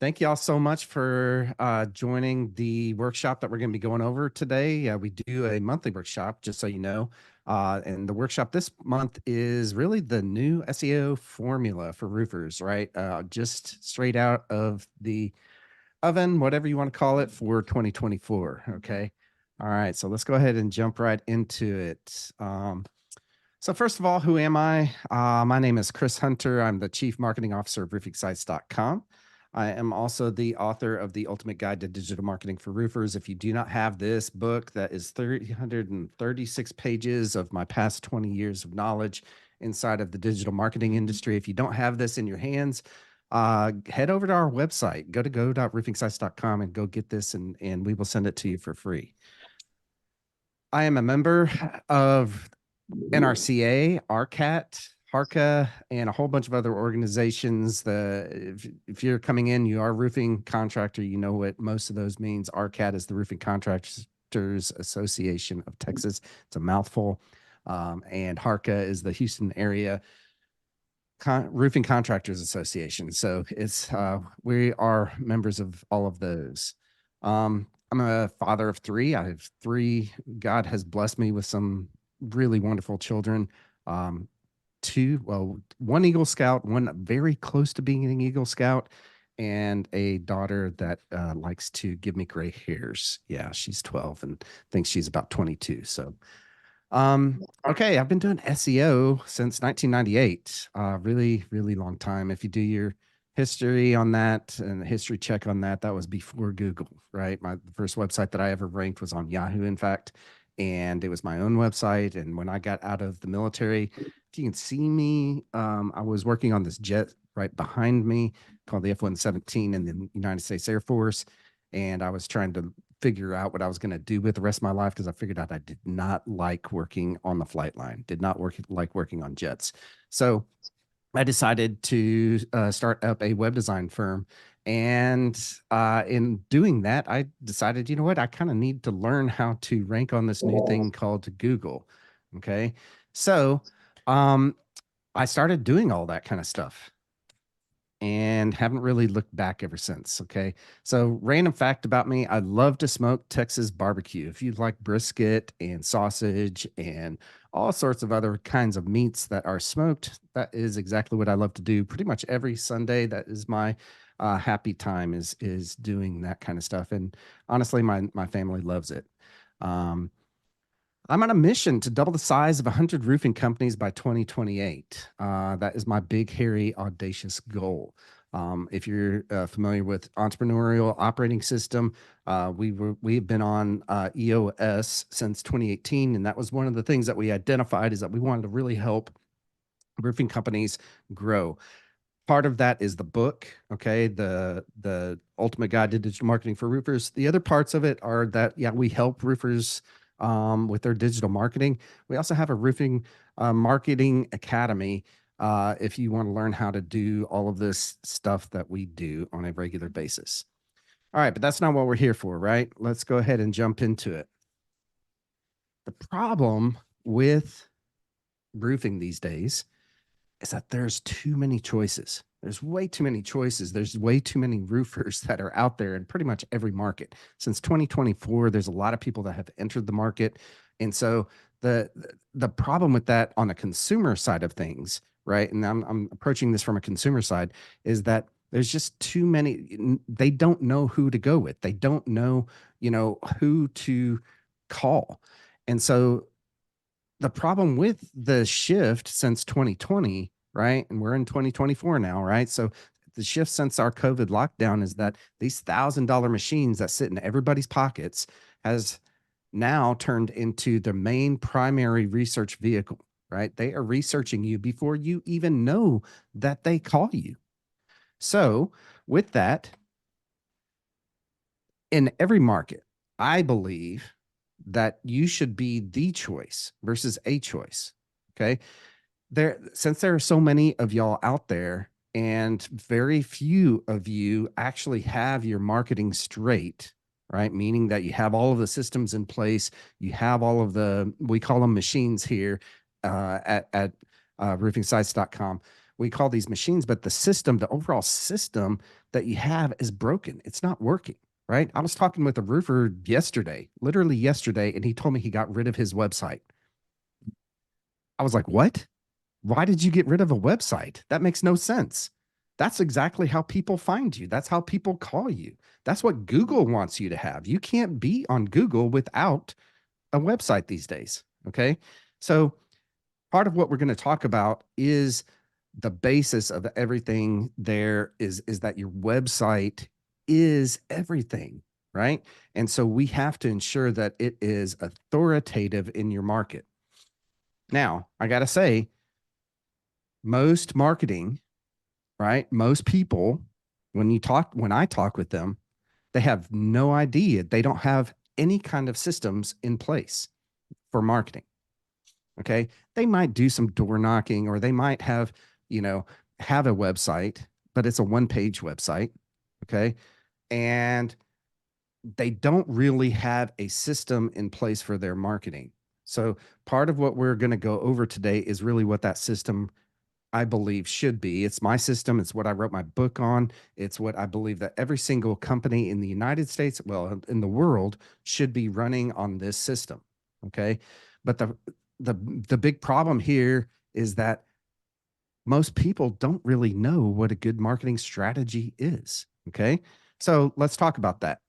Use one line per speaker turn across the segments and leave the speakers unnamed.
Thank you all so much for joining the workshop that we're going to be going over today. We do a monthly workshop, just so you know. And the workshop this month is really the new SEO formula for roofers, right? Just straight out of the oven, whatever you want to call it, for 2024. Okay. All right. So let's go ahead and jump right into it. So first of all, who am I? My name is Chris Hunter. I'm the Chief Marketing Officer of roofingsites.com. I am also the author of the Ultimate Guide to Digital Marketing for Roofers. If you do not have this book, that is 336 pages of my past 20 years of knowledge inside of the digital marketing industry. If you don't have this in your hands, head over to our website, go to go.roofingsites.com and go get this, and we will send it to you for free. I am a member of NRCA, RCAT, HARCA, and a whole bunch of other organizations. If you're coming in, you are a roofing contractor, you know what most of those means. RCAT is the Roofing Contractors Association of Texas. It's a mouthful. And HARCA is the Houston Area Roofing Contractors Association. So we are members of all of those. I'm a father of three. I have three. God has blessed me with some really wonderful children. One Eagle Scout, one very close to being an Eagle Scout, and a daughter that likes to give me gray hairs. Yeah, she's 12 and thinks she's about 22. So, okay, I've been doing SEO since 1998. Really, really long time. If you do your history on that and the history check on that, that was before Google, right? The first website that I ever ranked was on Yahoo, in fact, and it was my own website. And when I got out of the military, if you can see me, I was working on this jet right behind me called the F-117 in the United States Air Force. And I was trying to figure out what I was going to do with the rest of my life, because I figured out I did not like working on the flight line, did not like working on jets. So I decided to start up a web design firm. And in doing that, I decided, you know what, I kind of need to learn how to rank on this new thing called Google. Okay. So I started doing all that kind of stuff and haven't really looked back ever since. Okay. So, random fact about me, I love to smoke Texas barbecue. If you like brisket and sausage and all sorts of other kinds of meats that are smoked, that is exactly what I love to do pretty much every Sunday. That is my happy time, is doing that kind of stuff. And honestly, my family loves it. I'm on a mission to double the size of 100 roofing companies by 2028. That is my big, hairy, audacious goal. If you're familiar with entrepreneurial operating system, we've been on EOS since 2018, and that was one of the things that we identified, is that we wanted to really help roofing companies grow. Part of that is the book, okay, the Ultimate Guide to Digital Marketing for Roofers. The other parts of it are that, yeah, we help roofers with their digital marketing. We also have a roofing marketing academy if you want to learn how to do all of this stuff that we do on a regular basis. All right, but that's not what we're here for, right? Let's go ahead and jump into it. The problem with roofing these days is that there's too many choices. There's way too many choices. There's way too many roofers that are out there in pretty much every market. Since 2024, there's a lot of people that have entered the market. And so the problem with that on the consumer side of things, right? And I'm approaching this from a consumer side, is that there's just too many. They don't know who to go with. They don't know, who to call. And so the problem with the shift since 2020, right? And we're in 2024 now, right? So the shift since our COVID lockdown is that these $1,000 machines that sit in everybody's pockets has now turned into the main primary research vehicle, right? They are researching you before you even know that they call you. So with that, in every market, I believe that you should be the choice versus a choice. Okay. Since there are so many of y'all out there and very few of you actually have your marketing straight, right? Meaning that you have all of the systems in place, you have all of we call them machines here at roofingsites.com. We call these machines, but the overall system that you have is broken. It's not working, right? I was talking with a roofer yesterday, literally yesterday, and he told me he got rid of his website. I was like, what? Why did you get rid of a website? That makes no sense. That's exactly how people find you. That's how people call you. That's what Google wants you to have. You can't be on Google without a website these days. Okay. So part of what we're going to talk about is the basis of everything there is that your website is everything, right? And so we have to ensure that it is authoritative in your market. Now, I got to say, most marketing, right? Most people, when I talk with them, they have no idea. They don't have any kind of systems in place for marketing. Okay. They might do some door knocking, or they might have, you know, have a website, but it's a one-page website. Okay. And they don't really have a system in place for their marketing. So part of what we're going to go over today is really what that system, I believe, should be. It's my system. It's what I wrote my book on. It's what I believe that every single company in the United States, well, in the world, should be running on this system. Okay. But the big problem here is that most people don't really know what a good marketing strategy is. Okay. So let's talk about that.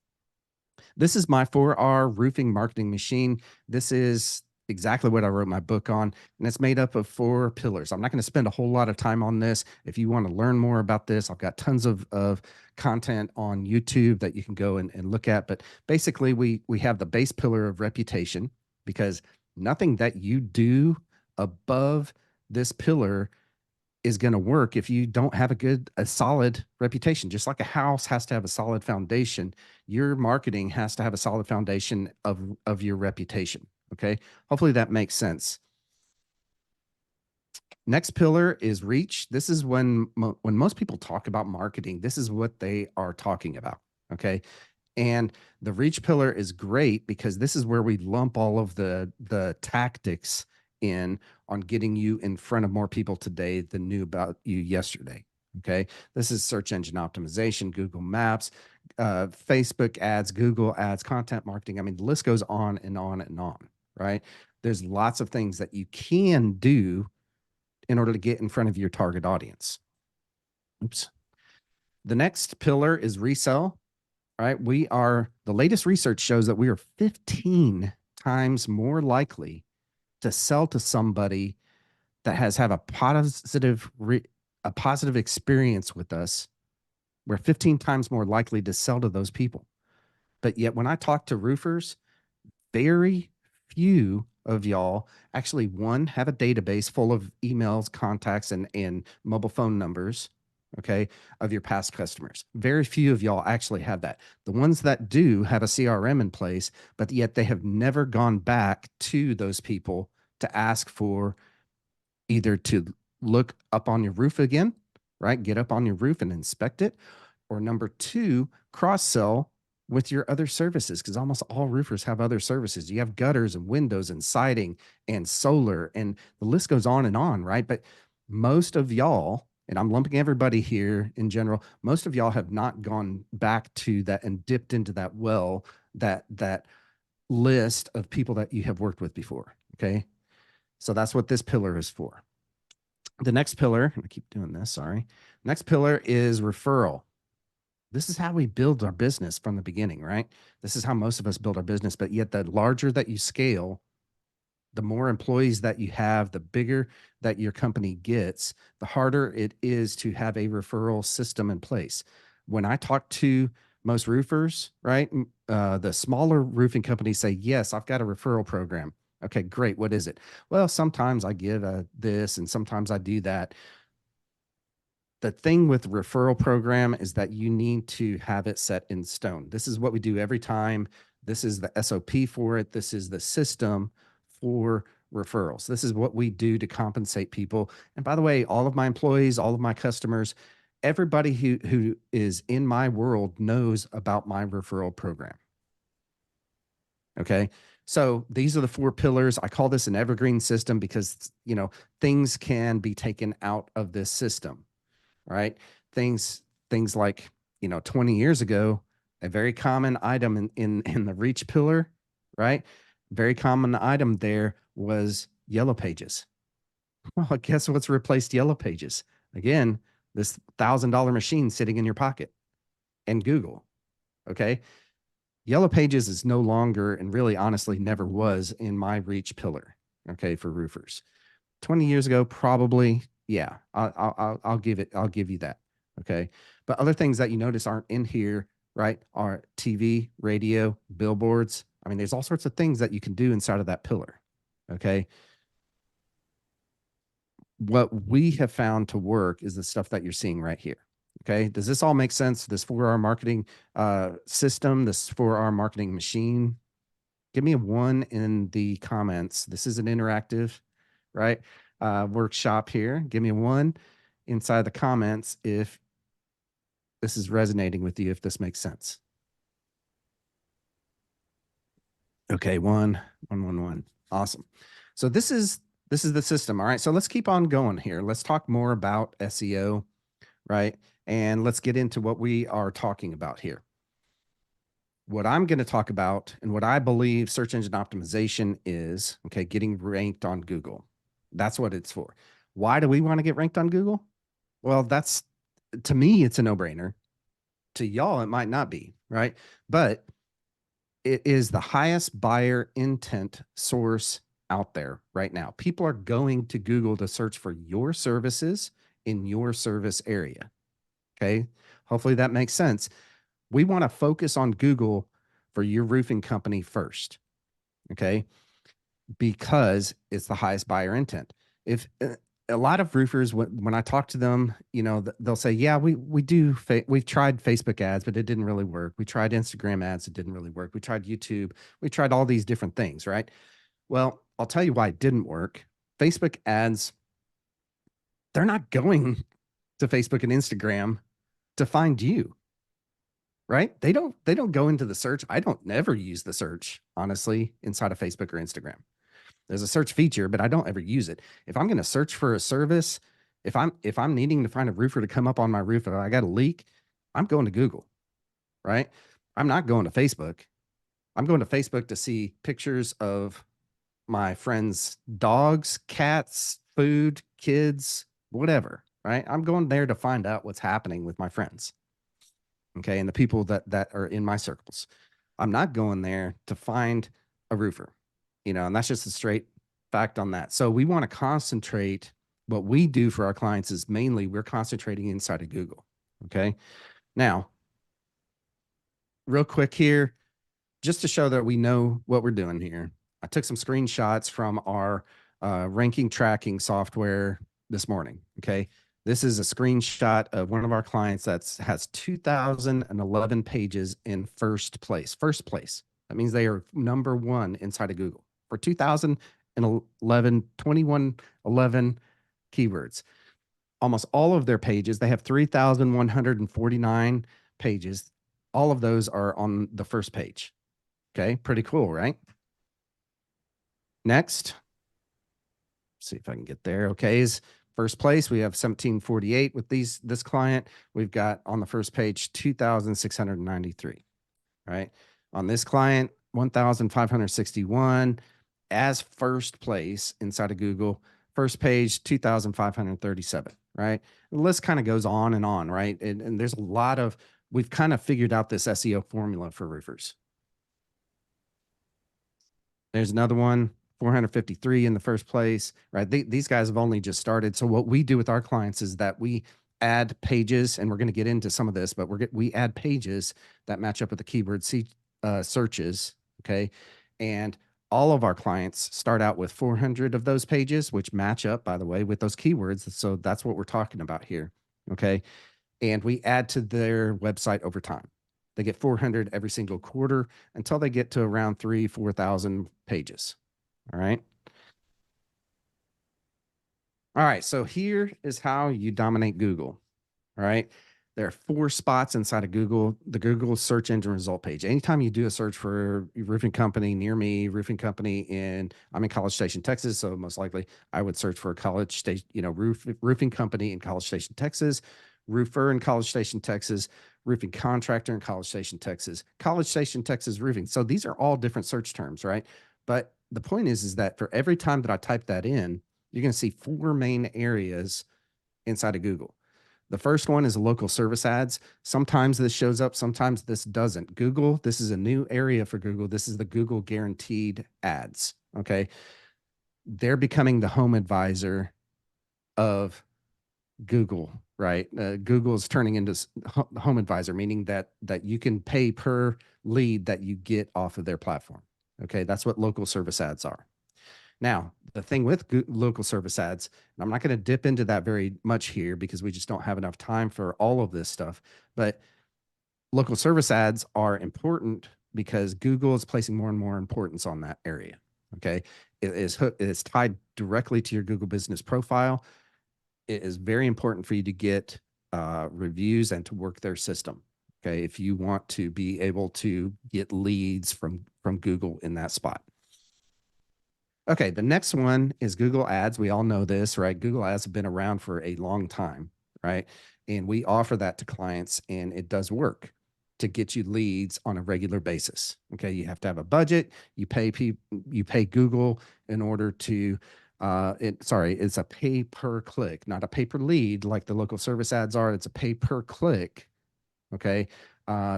This is my 4R roofing marketing machine. This is exactly what I wrote my book on, and it's made up of 4 pillars. I'm not going to spend a whole lot of time on this. If you want to learn more about this, I've got tons of content on YouTube that you can go and look at. But basically, we have the base pillar of reputation, because nothing that you do above this pillar is going to work if you don't have a solid reputation. Just like a house has to have a solid foundation, your marketing has to have a solid foundation of your reputation. Okay. Hopefully that makes sense. Next pillar is reach. This is when most people talk about marketing, this is what they are talking about. Okay. And the reach pillar is great because this is where we lump all of the tactics in on getting you in front of more people today than knew about you yesterday. Okay. This is search engine optimization, Google Maps, Facebook ads, Google ads, content marketing. I mean, the list goes on and on and on, right? There's lots of things that you can do in order to get in front of your target audience. Oops. The next pillar is resell. Right? The latest research shows that we are 15 times more likely to sell to somebody that has a positive experience with us. We're 15 times more likely to sell to those people. But yet when I talk to roofers, very few of y'all actually, one, have a database full of emails, contacts, and mobile phone numbers, okay, of your past customers. Very few of y'all actually have that. The ones that do have a CRM in place, but yet they have never gone back to those people to ask for either to look up on your roof again, right? Get up on your roof and inspect it. Or number 2, cross sell with your other services, because almost all roofers have other services. You have gutters and windows and siding and solar, and the list goes on, right? But most of y'all, and I'm lumping everybody here in general, most of y'all have not gone back to that and dipped into that well, that list of people that you have worked with before. Okay. So that's what this pillar is for. The next pillar, I keep doing this, sorry. Next pillar is referral. This is how we build our business from the beginning, right? This is how most of us build our business. But yet, the larger that you scale, the more employees that you have, the bigger that your company gets, the harder it is to have a referral system in place. When I talk to most roofers, right, the smaller roofing companies say, yes, I've got a referral program. Okay, great. What is it? Well, sometimes I give this and sometimes I do that. The thing with the referral program is that you need to have it set in stone. This is what we do every time. This is the SOP for it. This is the system for referrals. This is what we do to compensate people. And by the way, all of my employees, all of my customers, everybody who is in my world knows about my referral program. Okay. So these are the 4 pillars. I call this an evergreen system because, things can be taken out of this system. Right? Things like, 20 years ago, a very common item in the reach pillar, right? Very common item there was yellow pages. Well, guess what's replaced yellow pages? Again, this $1,000 machine sitting in your pocket and Google. Okay. Yellow pages is no longer, and really honestly never was, in my reach pillar. Okay. For roofers. 20 years ago, probably. Yeah. I'll give you that. Okay. But other things that you notice aren't in here, right, are TV, radio, billboards. I mean, there's all sorts of things that you can do inside of that pillar. Okay. What we have found to work is the stuff that you're seeing right here. Okay. Does this all make sense? This 4R marketing system, this 4R marketing machine? Give me a 1 in the comments. This is an interactive, right? Workshop here. Give me a 1 inside the comments if this is resonating with you, if this makes sense. Okay. 1, 1, 1, 1. Awesome. So this is the system. All right. So let's keep on going here. Let's talk more about SEO, right? And let's get into what we are talking about here. What I'm going to talk about and what I believe search engine optimization is, okay, getting ranked on Google. That's what it's for. Why do we want to get ranked on Google? Well, to me, it's a no-brainer. To y'all, it might not be, right? But it is the highest buyer intent source out there right now. People are going to Google to search for your services in your service area. Okay. Hopefully that makes sense. We want to focus on Google for your roofing company first. Okay. Because it's the highest buyer intent. If a lot of roofers, when I talk to them, they'll say, yeah, we've tried Facebook ads, but it didn't really work. We tried Instagram ads. It didn't really work. We tried YouTube. We tried all these different things, right? Well, I'll tell you why it didn't work. Facebook ads, they're not going to Facebook and Instagram to find you, right? They don't go into the search. I don't never use the search, honestly, inside of Facebook or Instagram. There's a search feature, but I don't ever use it. If I'm going to search for a service, if I'm needing to find a roofer to come up on my roof and I got a leak, I'm going to Google, right? I'm not going to Facebook. I'm going to Facebook to see pictures of my friends' dogs, cats, food, kids, whatever, right? I'm going there to find out what's happening with my friends. Okay. And the people that are in my circles. I'm not going there to find a roofer, and that's just a straight fact on that. So we want to concentrate. What we do for our clients is mainly we're concentrating inside of Google. Okay. Now, real quick here, just to show that we know what we're doing here, I took some screenshots from our ranking tracking software this morning. Okay. This is a screenshot of one of our clients that has 2,011 pages in first place. First place. That means they are number 1 inside of Google for 2111 keywords. Almost all of their pages, they have 3,149 pages. All of those are on the first page. Okay. Pretty cool, right? Next. See if I can get there. Okay. Is first place. We have 1748 with this client. We've got on the first page 2,693. Right. On this client, 1,561 as first place inside of Google. First page, 2,537. Right. The list kind of goes on and on. Right. And there's a lot of, we've kind of figured out this SEO formula for roofers. There's another one. 453 in the first place, right? These guys have only just started. So what we do with our clients is that we add pages, and we're going to get into some of this, but we add pages that match up with the keyword searches, okay? And all of our clients start out with 400 of those pages, which match up, by the way, with those keywords. So that's what we're talking about here, okay? And we add to their website over time. They get 400 every single quarter until they get to around 4,000 pages. All right. All right. So here is how you dominate Google. All right. There are 4 spots inside of Google, the Google search engine result page. Anytime you do a search for a roofing company near me, roofing company I'm in College Station, Texas. So most likely I would search for a College Station, roofing company in College Station, Texas, roofer in College Station, Texas, roofing contractor in College Station, Texas, College Station, Texas roofing. So these are all different search terms, right? But the point is that for every time that I type that in, you're going to see four main areas inside of Google. The first one is local service ads. Sometimes this shows up, sometimes this doesn't. Google, this is a new area for Google. This is the Google guaranteed ads. Okay. They're becoming the home advisor of Google, right? Google is turning into home advisor, meaning that you can pay per lead that you get off of their platform. Okay. That's what local service ads are. Now, the thing with local service ads, and I'm not going to dip into that very much here because we just don't have enough time for all of this stuff, but local service ads are important because Google is placing more and more importance on that area. Okay. It is tied directly to your Google business profile. It is very important for you to get reviews and to work their system. Okay. If you want to be able to get leads from Google in that spot. Okay, the next one is Google Ads. We all know this, right? Google Ads have been around for a long time, right? And we offer that to clients, and it does work to get you leads on a regular basis. Okay, you have to have a budget. You pay Google in order to it's a pay per click, not a pay per lead like the local service ads are. It's a pay per click, okay,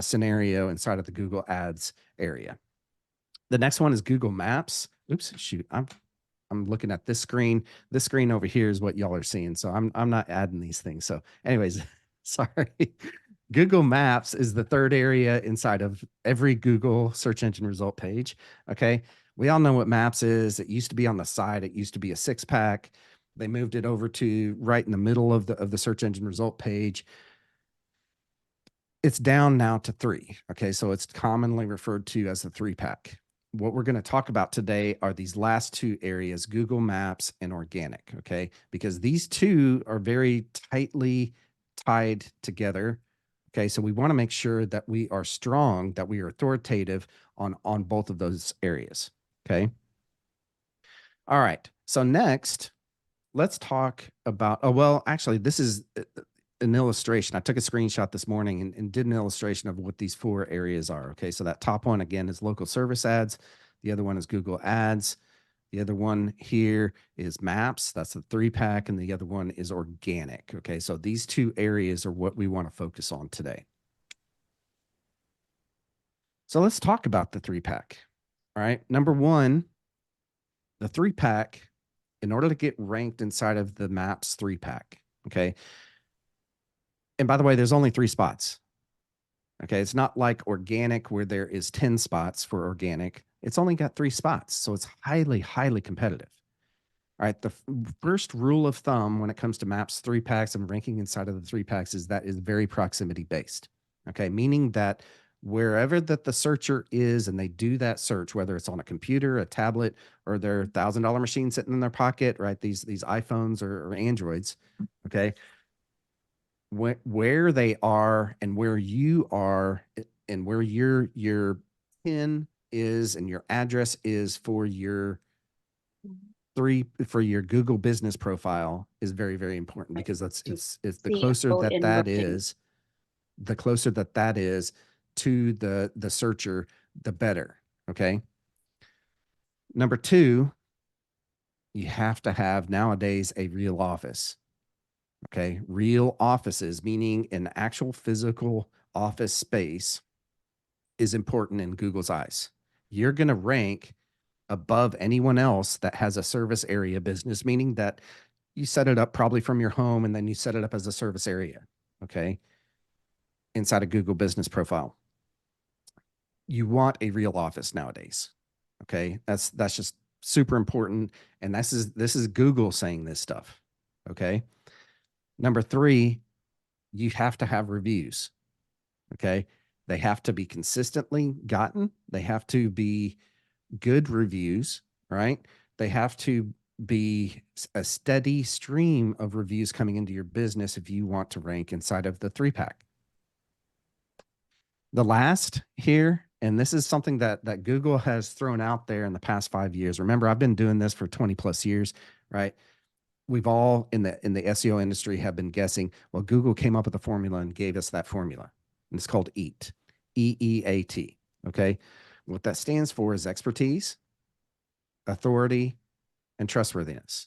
scenario inside of the Google Ads area. The next one is Google Maps. Oops, shoot. I'm looking at this screen. This screen over here is what y'all are seeing. So I'm not adding these things. So anyways, sorry. Google Maps is the third area inside of every Google search engine result page. Okay. We all know what Maps is. It used to be on the side. It used to be a 6-pack. They moved it over to right in the middle of the search engine result page. It's down now to 3. Okay. So it's commonly referred to as the 3-pack. What we're going to talk about today are these last two areas, Google Maps and organic, okay? Because these two are very tightly tied together, okay? So we want to make sure that we are strong, that we are authoritative on both of those areas, okay? All right, so next, let's talk about, actually, this is an illustration. I took a screenshot this morning and did an illustration of what these 4 areas are. Okay. So that top one again is local service ads. The other one is Google Ads. The other one here is Maps. That's the 3-pack. And the other one is organic. Okay. So these 2 areas are what we want to focus on today. So let's talk about the 3-pack. All right. Number 1, the 3-pack, in order to get ranked inside of the Maps 3-pack. Okay. And by the way, there's only 3 spots. Okay. It's not like organic where there is 10 spots for organic. It's only got 3 spots. So it's highly, highly competitive. All right. The first rule of thumb when it comes to Maps 3-packs and ranking inside of the 3-packs is that is very proximity based. Okay. Meaning that wherever that the searcher is and they do that search, whether it's on a computer, a tablet, or their $1,000 machine sitting in their pocket, right? These iPhones or Androids. Okay. Where they are and where you are and where your pin is and your address is for your Google business profile is very, very important because it's the closer that is, the closer that is to the searcher, the better. Okay. Number 2, you have to have nowadays a real office. Okay. Real offices, meaning an actual physical office space, is important in Google's eyes. You're going to rank above anyone else that has a service area business, meaning that you set it up probably from your home and then you set it up as a service area. Okay. Inside a Google business profile. You want a real office nowadays. Okay. That's just super important. And this is Google saying this stuff. Okay. Number 3, you have to have reviews. Okay. They have to be consistently gotten. They have to be good reviews, right? They have to be a steady stream of reviews coming into your business if you want to rank inside of the 3-pack. The last here, and this is something that Google has thrown out there in the past 5 years. Remember, I've been doing this for 20 plus years, right? We've all in the SEO industry have been guessing, well, Google came up with a formula and gave us that formula. and it's called EAT, EEAT. Okay. What that stands for is expertise, authority, and trustworthiness.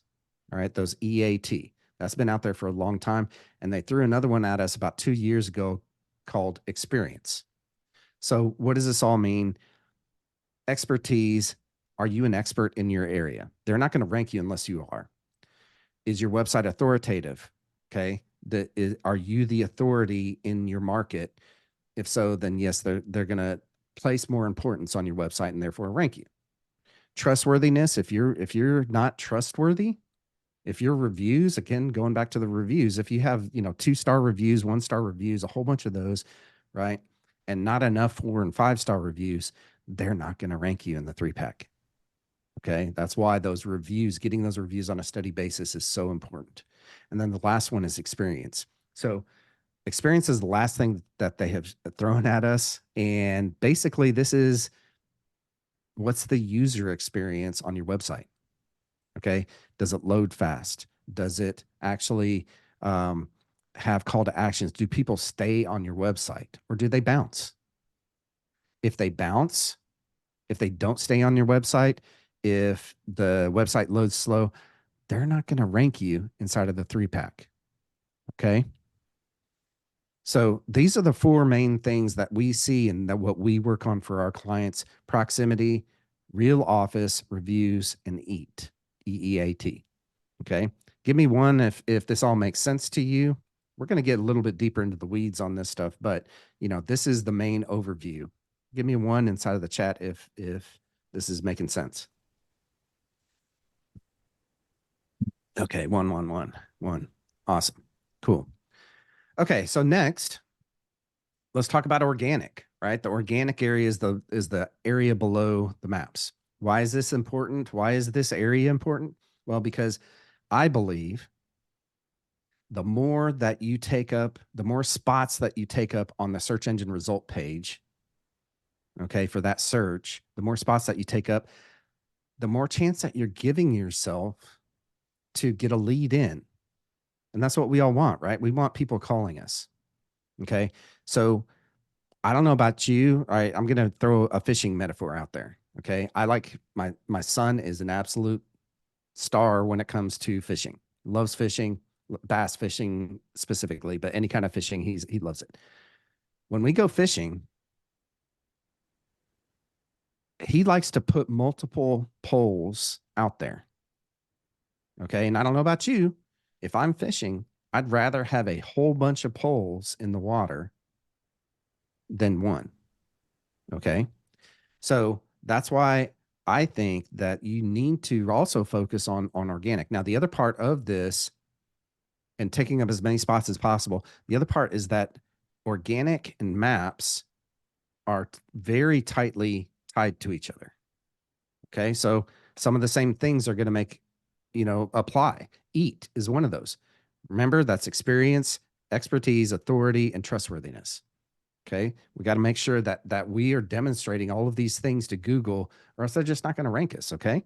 All right. Those EAT. That's been out there for a long time. And they threw another one at us about 2 years ago called experience. So, what does this all mean? Expertise. Are you an expert in your area? They're not going to rank you unless you are. Is your website authoritative? Okay. Are you the authority in your market? If so, then yes, they're going to place more importance on your website and therefore rank you. Trustworthiness. If you're not trustworthy, if your reviews, again, going back to the reviews, if you have, 2-star reviews, 1-star reviews, a whole bunch of those, right, and not enough 4 and 5-star reviews, they're not going to rank you in the 3-pack. Okay. That's why those reviews, getting those reviews on a steady basis is so important. And then the last one is experience. So experience is the last thing that they have thrown at us. And basically, this is what's the user experience on your website? Okay. Does it load fast? Does it actually have call to actions? Do people stay on your website or do they bounce? If they bounce, if they don't stay on your website, if the website loads slow, they're not going to rank you inside of the 3-pack. Okay. So these are the 4 main things that we see and that what we work on for our clients: proximity, real office, reviews, and EAT, EEAT. Okay. Give me one if this all makes sense to you. We're going to get a little bit deeper into the weeds on this stuff, but this is the main overview. Give me one inside of the chat if this is making sense. Okay, one. Awesome. Cool. Okay, so next, let's talk about organic, right? The organic area is the area below the maps. Why is this important? Why is this area important? Well, because I believe the more that you take up, the more spots that you take up on the search engine result page, okay, for that search, the more spots that you take up, the more chance that you're giving yourself to get a lead in. And that's what we all want, right? We want people calling us. Okay. So I don't know about you. All right. I'm going to throw a fishing metaphor out there. Okay. I like my son is an absolute star when it comes to fishing. Loves fishing, bass fishing specifically, but any kind of fishing, he loves it. When we go fishing, he likes to put multiple poles out there. Okay. And I don't know about you. If I'm fishing, I'd rather have a whole bunch of poles in the water than one. Okay. So that's why I think that you need to also focus on organic. Now, the other part of this and taking up as many spots as possible, the other part is that organic and maps are very tightly tied to each other. Okay. So some of the same things are going to make, apply. EAT is one of those. Remember, that's experience, expertise, authority, and trustworthiness. Okay. We got to make sure that we are demonstrating all of these things to Google, or else they're just not going to rank us. Okay.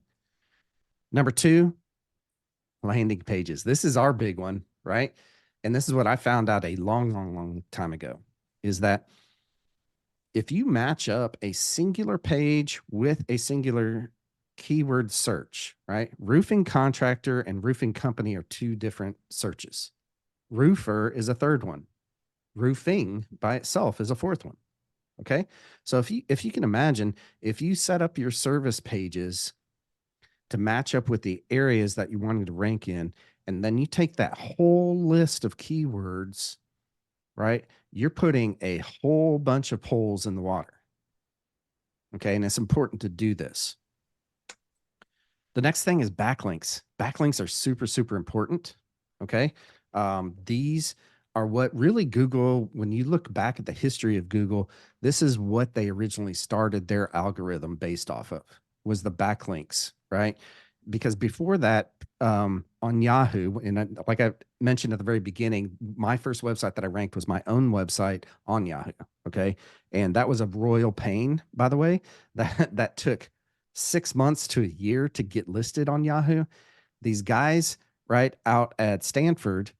Number 2, landing pages. This is our big one, right? And this is what I found out a long time ago, is that if you match up a singular page with a singular keyword search, right? Roofing contractor and roofing company are 2 different searches. Roofer is a 3rd one. Roofing by itself is a 4th one. Okay. So if you can imagine, if you set up your service pages to match up with the areas that you wanted to rank in, and then you take that whole list of keywords, right? You're putting a whole bunch of poles in the water. Okay. And it's important to do this. The next thing is backlinks. Backlinks are super, super important. Okay. These are what really Google, when you look back at the history of Google, this is what they originally started their algorithm based off of, was the backlinks, right? Because before that, on Yahoo, and like I mentioned at the very beginning, my first website that I ranked was my own website on Yahoo. Okay. And that was a royal pain, by the way, that took 6 months to a year to get listed on Yahoo. These guys, right, out at Stanford,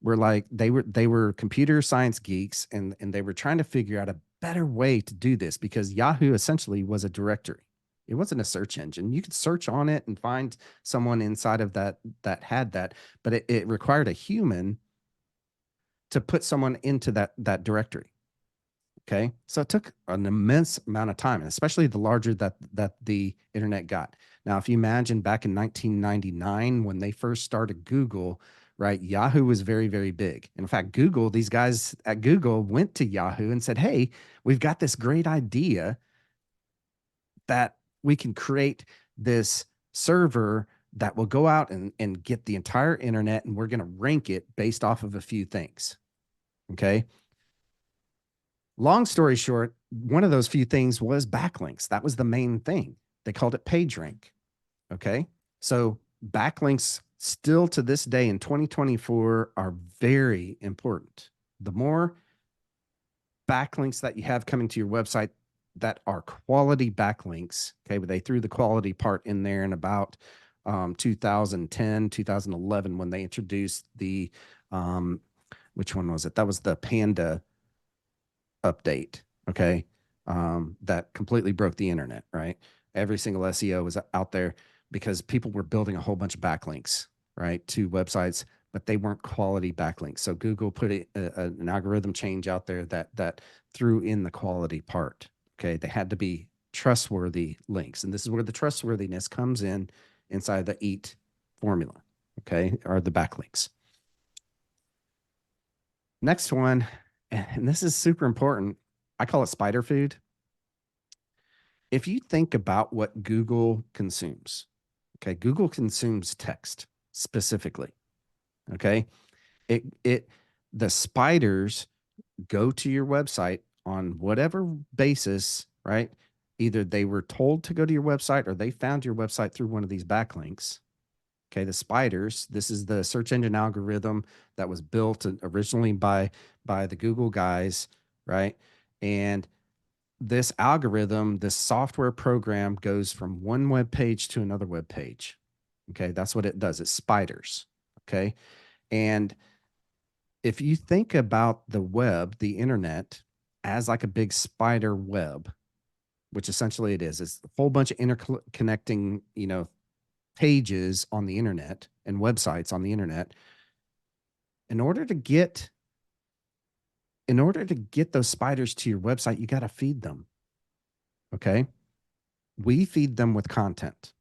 were like they were computer science geeks, and they were trying to figure out a better way to do this because Yahoo essentially was a directory. It wasn't a search engine. You could search on it and find someone inside of that had that, but it required a human to put someone into that directory. Okay. So it took an immense amount of time, and especially the larger that the internet got. Now, if you imagine back in 1999 when they first started Google, right? Yahoo was very, very big. In fact, Google, these guys at Google went to Yahoo and said, "Hey, we've got this great idea that we can create this server that will go out and get the entire internet, and we're going to rank it based off of a few things." Okay. Long story short, one of those few things was backlinks. That was the main thing. They called it PageRank. Okay. So backlinks still to this day in 2024 are very important. The more backlinks that you have coming to your website that are quality backlinks, okay, but they threw the quality part in there in about 2010, 2011 when they introduced the, which one was it? That was the Panda update, okay, that completely broke the internet, right? Every single SEO was out there because people were building a whole bunch of backlinks, right, to websites, but they weren't quality backlinks. So Google put an algorithm change out there that threw in the quality part. Okay, they had to be trustworthy links, and this is where the trustworthiness comes in inside the EAT formula. Okay, or the backlinks. Next one, and this is super important. I call it spider food. If you think about what Google consumes, okay, Google consumes text specifically. Okay. The spiders go to your website on whatever basis, right? Either they were told to go to your website or they found your website through one of these backlinks. Okay, the spiders, this is the search engine algorithm that was built originally by the Google guys, right? And this algorithm, this software program goes from one web page to another web page. Okay, that's what it does. It spiders. Okay. And if you think about the web, the internet, as like a big spider web, which essentially it is, it's a whole bunch of interconnecting, pages on the internet and websites on the internet. In order to get those spiders to your website, you got to feed them. Okay. We feed them with content.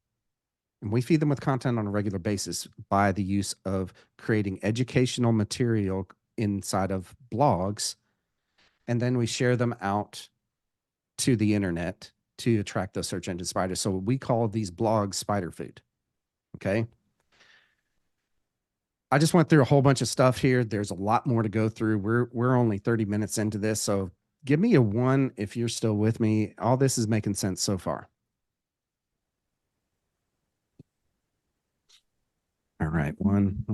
And we feed them with content on a regular basis by the use of creating educational material inside of blogs. And then we share them out to the internet to attract those search engine spiders. So we call these blogs spider food. Okay. I just went through a whole bunch of stuff here. There's a lot more to go through. We're only 30 minutes into this. So give me a 1 if you're still with me. All this is making sense so far. All right. 1.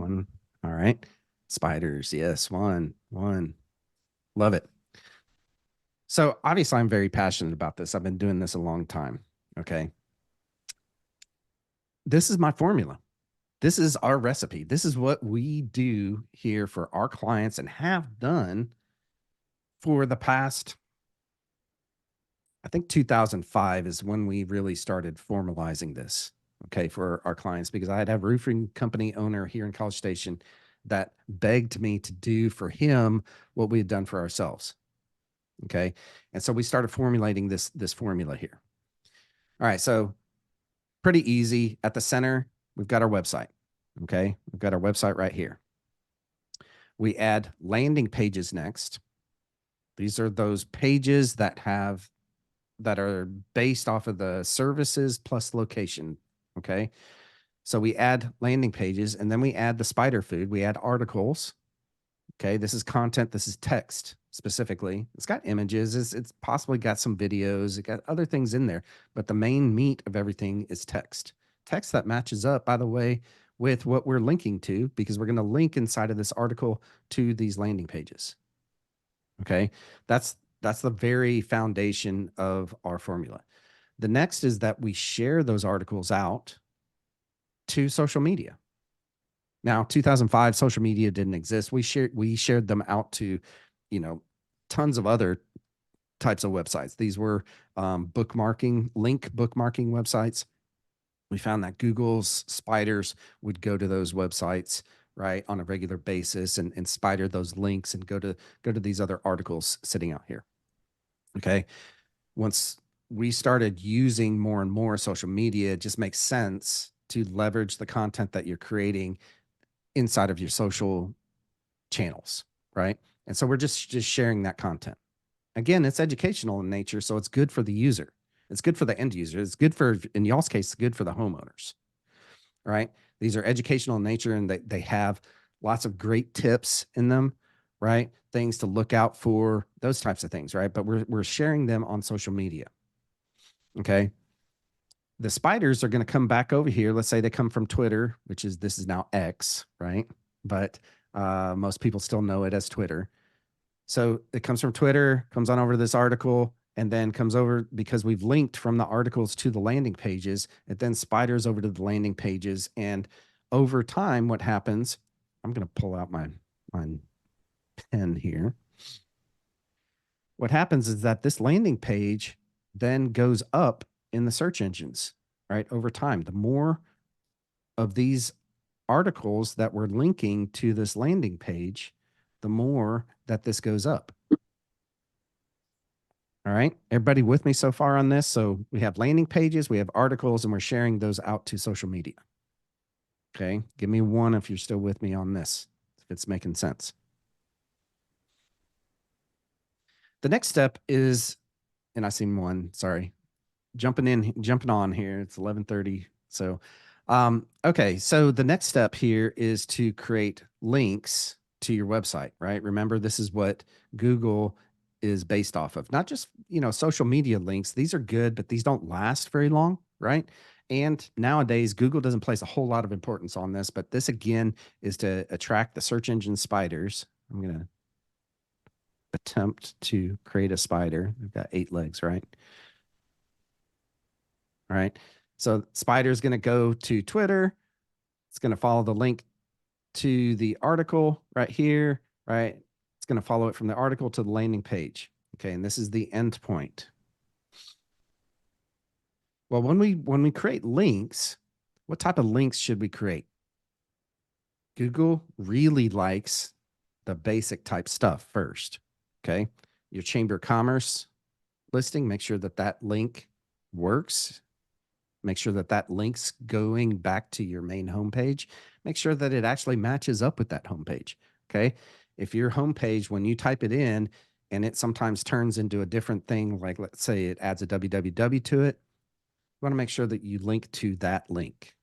All right. Spiders. Yes. 1. Love it. So obviously I'm very passionate about this. I've been doing this a long time. Okay. This is my formula. This is our recipe. This is what we do here for our clients and have done for the past, I think 2005 is when we really started formalizing this, okay, for our clients, because I had a roofing company owner here in College Station that begged me to do for him what we had done for ourselves. Okay. And so we started formulating this formula here. All right. So pretty easy. At the center, we've got our website. Okay. We've got our website right here. We add landing pages next. These are those pages that are based off of the services plus location. Okay. So we add landing pages, and then we add the spider food. We add articles. Okay. This is content. This is text specifically. It's got images. It's possibly got some videos. It got other things in there, but the main meat of everything is text. Text that matches up, by the way, with what we're linking to, because we're going to link inside of this article to these landing pages. Okay. That's the very foundation of our formula. The next is that we share those articles out to social media. Now, 2005, social media didn't exist. We shared them out to, you know, tons of other types of websites. These were link bookmarking websites. We found that Google's spiders would go to those websites, right, on a regular basis, and spider those links and go to these other articles sitting out here. Okay. Once we started using more and more social media, it just makes sense to leverage the content that you're creating inside of your social channels, right? And so we're just sharing that content. Again, it's educational in nature, so it's good for the user. It's good for the end user. It's good for, in y'all's case, it's good for the homeowners, right? These are educational in nature, and they have lots of great tips in them, right? Things to look out for, those types of things, right? But we're sharing them on social media. Okay. The spiders are going to come back over here. Let's say they come from Twitter, this is now X, right? But most people still know it as Twitter. So it comes from Twitter, comes on over to this article, and then comes over because we've linked from the articles to the landing pages. It then spiders over to the landing pages. And over time, what happens, I'm going to pull out my pen here. What happens is that this landing page then goes up in the search engines, right? Over time, the more of these articles that we're linking to this landing page, the more that this goes up. All right. Everybody with me so far on this? So we have landing pages, we have articles, and we're sharing those out to social media. Okay. Give me one if you're still with me on this, if it's making sense. The next step is, and I seen one, sorry, jumping on here. It's 11:30. So, okay. So the next step here is to create links to your website, right? Remember, this is what Google is based off of. Not just, social media links. These are good, but these don't last very long, right? And nowadays, Google doesn't place a whole lot of importance on this, but this again is to attract the search engine spiders. I'm going to attempt to create a spider. We've got 8 legs, right? All right. So spider is going to go to Twitter. It's going to follow the link to the article right here, right? It's going to follow it from the article to the landing page. Okay. And this is the end point. Well, when we create links, what type of links should we create? Google really likes the basic type stuff first. Okay. Your Chamber of Commerce listing, make sure that that link works. Make sure that that link's going back to your main homepage. Make sure that it actually matches up with that homepage. Okay. If your homepage, when you type it in and it sometimes turns into a different thing, like let's say it adds a www to it, you want to make sure that you link to that link.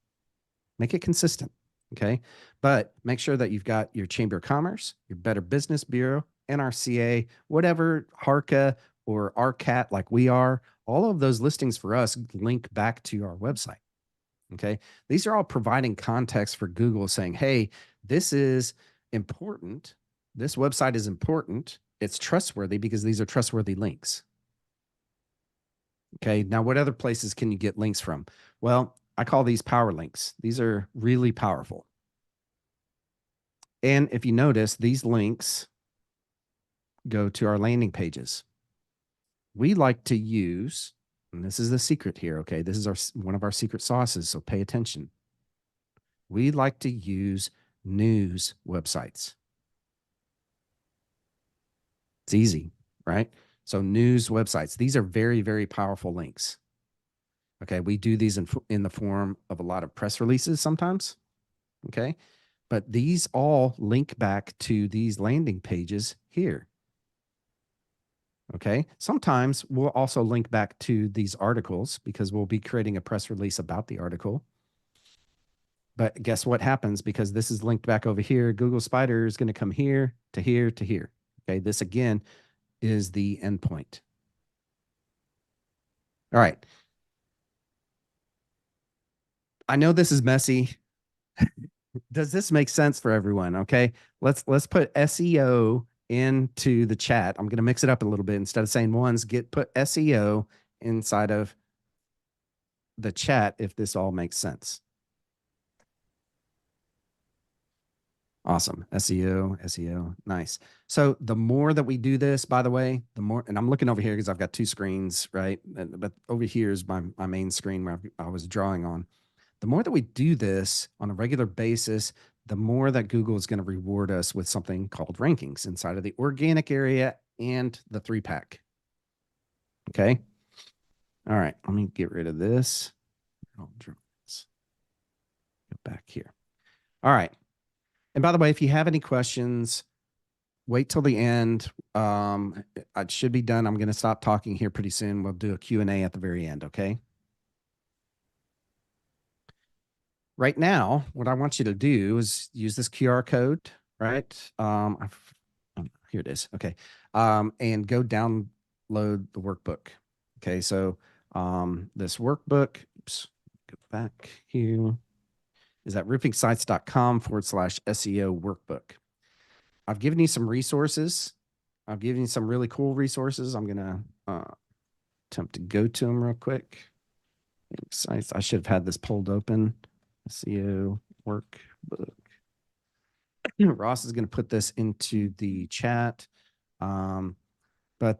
Make it consistent. Okay. But make sure that you've got your Chamber of Commerce, your Better Business Bureau, NRCA, whatever, HARCA or RCAT like we are, all of those listings for us link back to our website. Okay. These are all providing context for Google saying, hey, this is important. This website is important. It's trustworthy because these are trustworthy links. Okay. Now, what other places can you get links from? Well, I call these power links. These are really powerful. And if you notice, these links go to our landing pages. We like to use, and this is the secret here, okay? This is one of our secret sauces, so pay attention. We like to use news websites. It's easy, right? So news websites, these are very, very powerful links. Okay, we do these in the form of a lot of press releases sometimes, okay? But these all link back to these landing pages here. Okay. Sometimes we'll also link back to these articles because we'll be creating a press release about the article. But guess what happens? Because this is linked back over here, Google Spider is going to come here to here to here. Okay. This again is the endpoint. All right. I know this is messy. Does this make sense for everyone? Okay. Let's put SEO into the chat. I'm going to mix it up a little bit. Instead of saying ones, put SEO inside of the chat if this all makes sense. Awesome. SEO. Nice. So the more that we do this, by the way, the more, and I'm looking over here because I've got two screens, right? But over here is my main screen where I was drawing on. The more that we do this on a regular basis, the more that Google is going to reward us with something called rankings inside of the organic area and the three pack. Okay. All right. Let me get rid of this. I'll draw this. Go back here. All right. And by the way, if you have any questions, wait till the end. It should be done. I'm going to stop talking here pretty soon. We'll do a Q&A at the very end. Okay. Right now, what I want you to do is use this QR code, right? Here it is. Okay. And go download the workbook. Okay. So this workbook, oops, go back here, is at roofingsites.com/SEO workbook. I've given you some resources. I've given you some really cool resources. I'm going to attempt to go to them real quick. Sites. I should have had this pulled open. SEO workbook. Ross is going to put this into the chat. But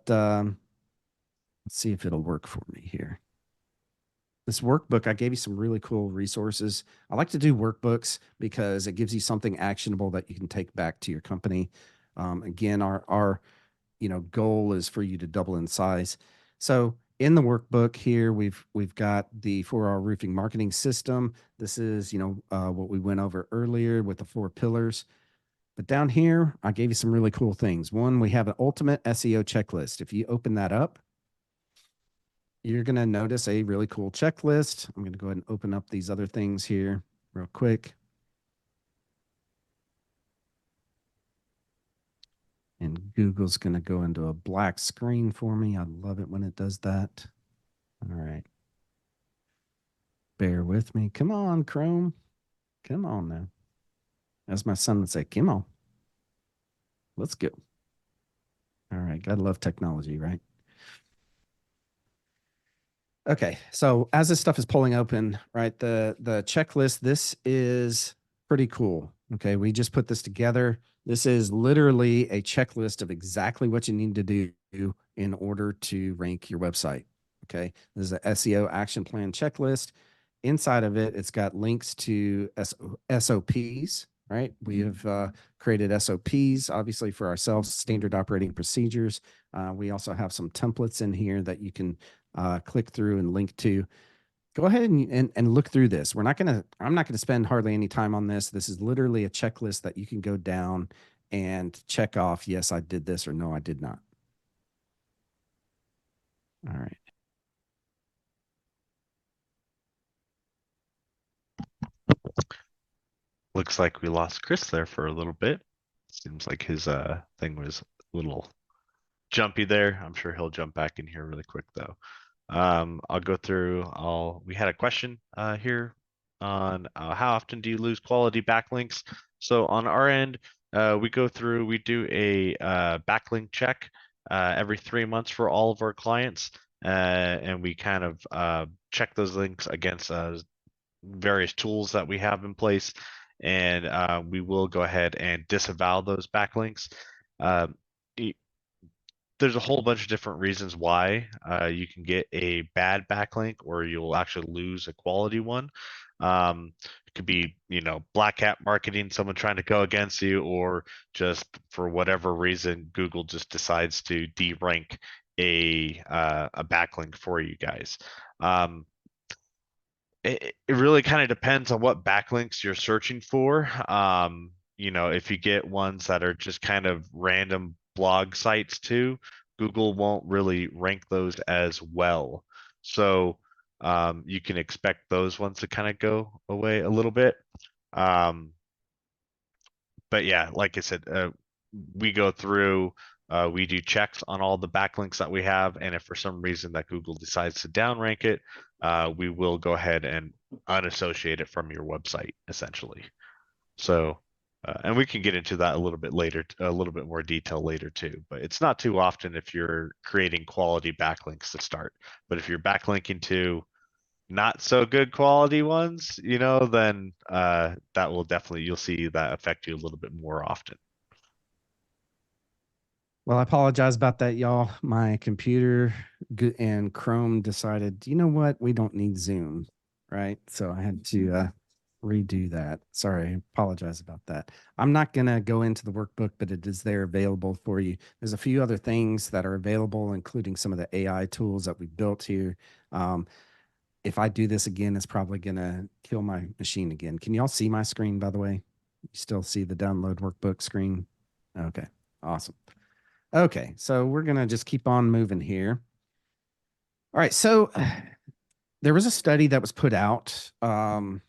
let's see if it'll work for me here. This workbook, I gave you some really cool resources. I like to do workbooks because it gives you something actionable that you can take back to your company. Again, our goal is for you to double in size. So in the workbook here, we've got the 4R roofing marketing system. This is what we went over earlier with the 4 pillars. But down here, I gave you some really cool things. One, we have an ultimate SEO checklist. If you open that up, you're going to notice a really cool checklist. I'm going to go ahead and open up these other things here real quick. And Google's going to go into a black screen for me. I love it when it does that. All right. Bear with me. Come on, Chrome. Come on now. As my son would say, come on. Let's go. All right. Gotta love technology, right? Okay, so as this stuff is pulling open, right, the checklist, this is pretty cool. Okay, we just put this together. This is literally a checklist of exactly what you need to do in order to rank your website. Okay, this is a SEO action plan checklist. Inside of it, it's got links to SOPs, right? We have created SOPs, obviously, for ourselves, standard operating procedures. We also have some templates in here that you can click through and link to. Go ahead and look through this. I'm not gonna spend hardly any time on this. This is literally a checklist that you can go down and check off, yes, I did this, or no, I did not. All right.
Looks like we lost Chris there for a little bit. Seems like his thing was a little jumpy there. I'm sure he'll jump back in here really quick though. I'll go through. We had a question here on how often do you lose quality backlinks? So on our end, we go through. We do a backlink check every 3 months for all of our clients, and we kind of check those links against various tools that we have in place, and we will go ahead and disavow those backlinks. There's a whole bunch of different reasons why you can get a bad backlink or you'll actually lose a quality one. It could be, black hat marketing, someone trying to go against you, or just for whatever reason, Google just decides to derank a backlink for you guys. It really kind of depends on what backlinks you're searching for. If you get ones that are just kind of random blog sites too, Google won't really rank those as well. So you can expect those ones to kind of go away a little bit. But yeah, like I said, we go through, we do checks on all the backlinks that we have, and if for some reason that Google decides to downrank it, we will go ahead and unassociate it from your website, essentially. So, and we can get into that a little bit later, a little bit more detail later too. But it's not too often if you're creating quality backlinks to start. But if you're backlinking to not so good quality ones, then that will definitely, you'll see that affect you a little bit more often.
Well, I apologize about that, y'all. My computer and Chrome decided, you know what? We don't need Zoom, right? So I had to redo that. Sorry, I apologize about that. I'm not going to go into the workbook, but it is there available for you. There's a few other things that are available, including some of the AI tools that we built here. Um, if I do this again, it's probably going to kill my machine again. Can y'all see my screen, by the way? You still see the download workbook screen? Okay, awesome. Okay, so we're gonna just keep on moving here. All right, so there was a study that was put out, and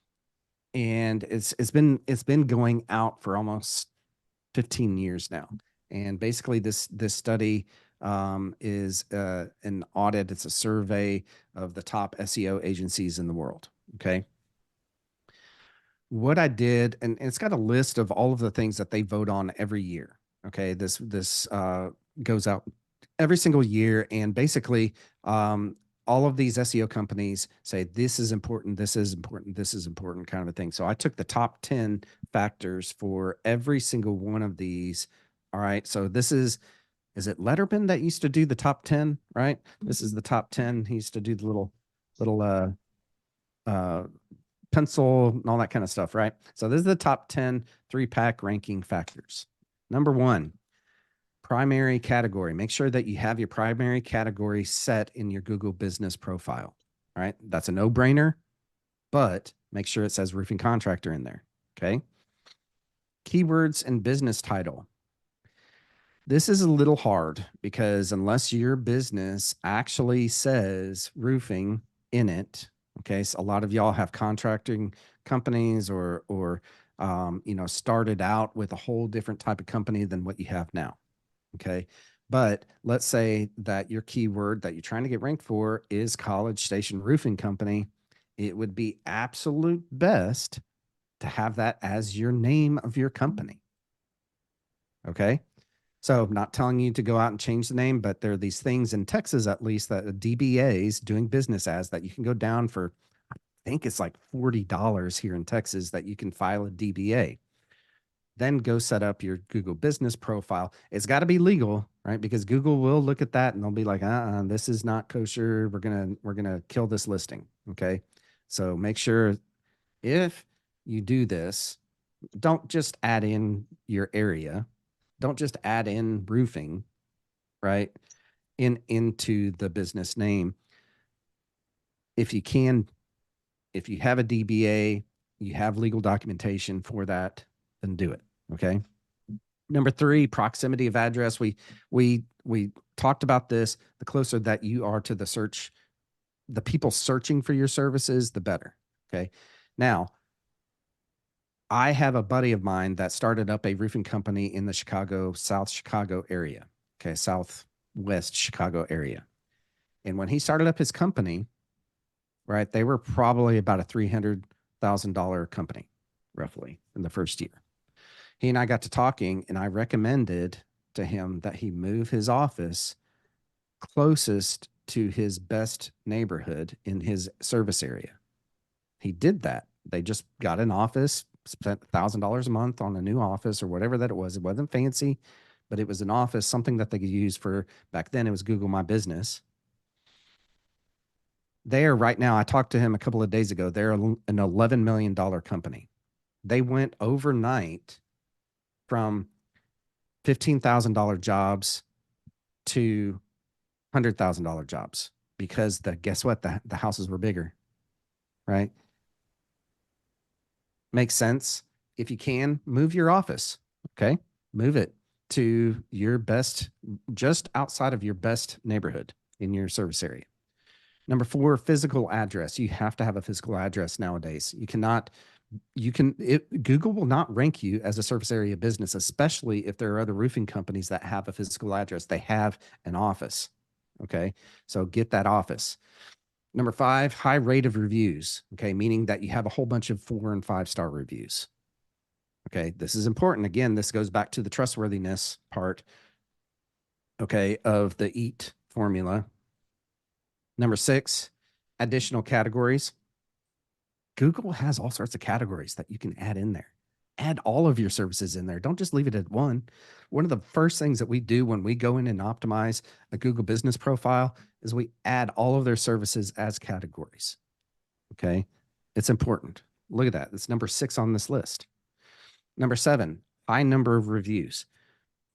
it's been going out for almost 15 years now. And basically, this study is an audit. It's a survey of the top SEO agencies in the world. Okay, what I did, and it's got a list of all of the things that they vote on every year. Okay, this goes out every single year, and basically, all of these SEO companies say this is important, this is important, this is important, kind of a thing. So I took the top 10 factors for every single one of these. All right, so this is it Letterman that used to do the top 10, right? This is the top 10. He used to do the little uh pencil and all that kind of stuff, right? So this is the top 10 3-pack ranking factors. Number one, primary category. Make sure that you have your primary category set in your Google business profile. All right. That's a no brainer, but make sure it says roofing contractor in there. Okay. Keywords and business title. This is a little hard because unless your business actually says roofing in it, okay, so a lot of y'all have contracting companies or started out with a whole different type of company than what you have now. Okay. But let's say that your keyword that you're trying to get ranked for is College Station Roofing Company. It would be absolute best to have that as your name of your company. Okay. So I'm not telling you to go out and change the name, but there are these things in Texas, at least, that DBAs, doing business as, that you can go down for, I think it's like $40 here in Texas, that you can file a DBA. Then go set up your Google business profile. It's got to be legal, right? Because Google will look at that and they'll be like, this is not kosher. We're gonna kill this listing. Okay. So make sure, if you do this, don't just add in your area. Don't just add in roofing, right? Into the business name. If you can, if you have a DBA, you have legal documentation for that, then do it. Okay. Number three, proximity of address. We talked about this. The closer that you are to the search, the people searching for your services, the better. Okay. Now, I have a buddy of mine that started up a roofing company in the South Chicago area. Okay, Southwest Chicago area. And when he started up his company, right, they were probably about a $300,000 company, roughly, in the first year. He and I got to talking, and I recommended to him that he move his office closest to his best neighborhood in his service area. He did that. They just got an office, spent $1,000 a month on a new office or whatever that it was. It wasn't fancy, but it was an office, something that they could use for, back then it was Google My Business. They are right now, I talked to him a couple of days ago. They're an $11 million company. They went overnight from $15,000 jobs to $100,000 jobs because guess what? The houses were bigger, right? Makes sense. If you can, move your office. Okay. Move it to your best, just outside of your best neighborhood in your service area. Number four, physical address. You have to have a physical address nowadays. Google will not rank you as a service area business, especially if there are other roofing companies that have a physical address. They have an office. Okay. So get that office. Number five, high rate of reviews. Okay. Meaning that you have a whole bunch of 4 and 5-star reviews. Okay. This is important. Again, this goes back to the trustworthiness part, okay, of the EAT formula. Number six, additional categories. Google has all sorts of categories that you can add in there. Add all of your services in there. Don't just leave it at one. One of the first things that we do when we go in and optimize a Google business profile is we add all of their services as categories. Okay. It's important. Look at that. It's number 6 on this list. Number 7, high number of reviews.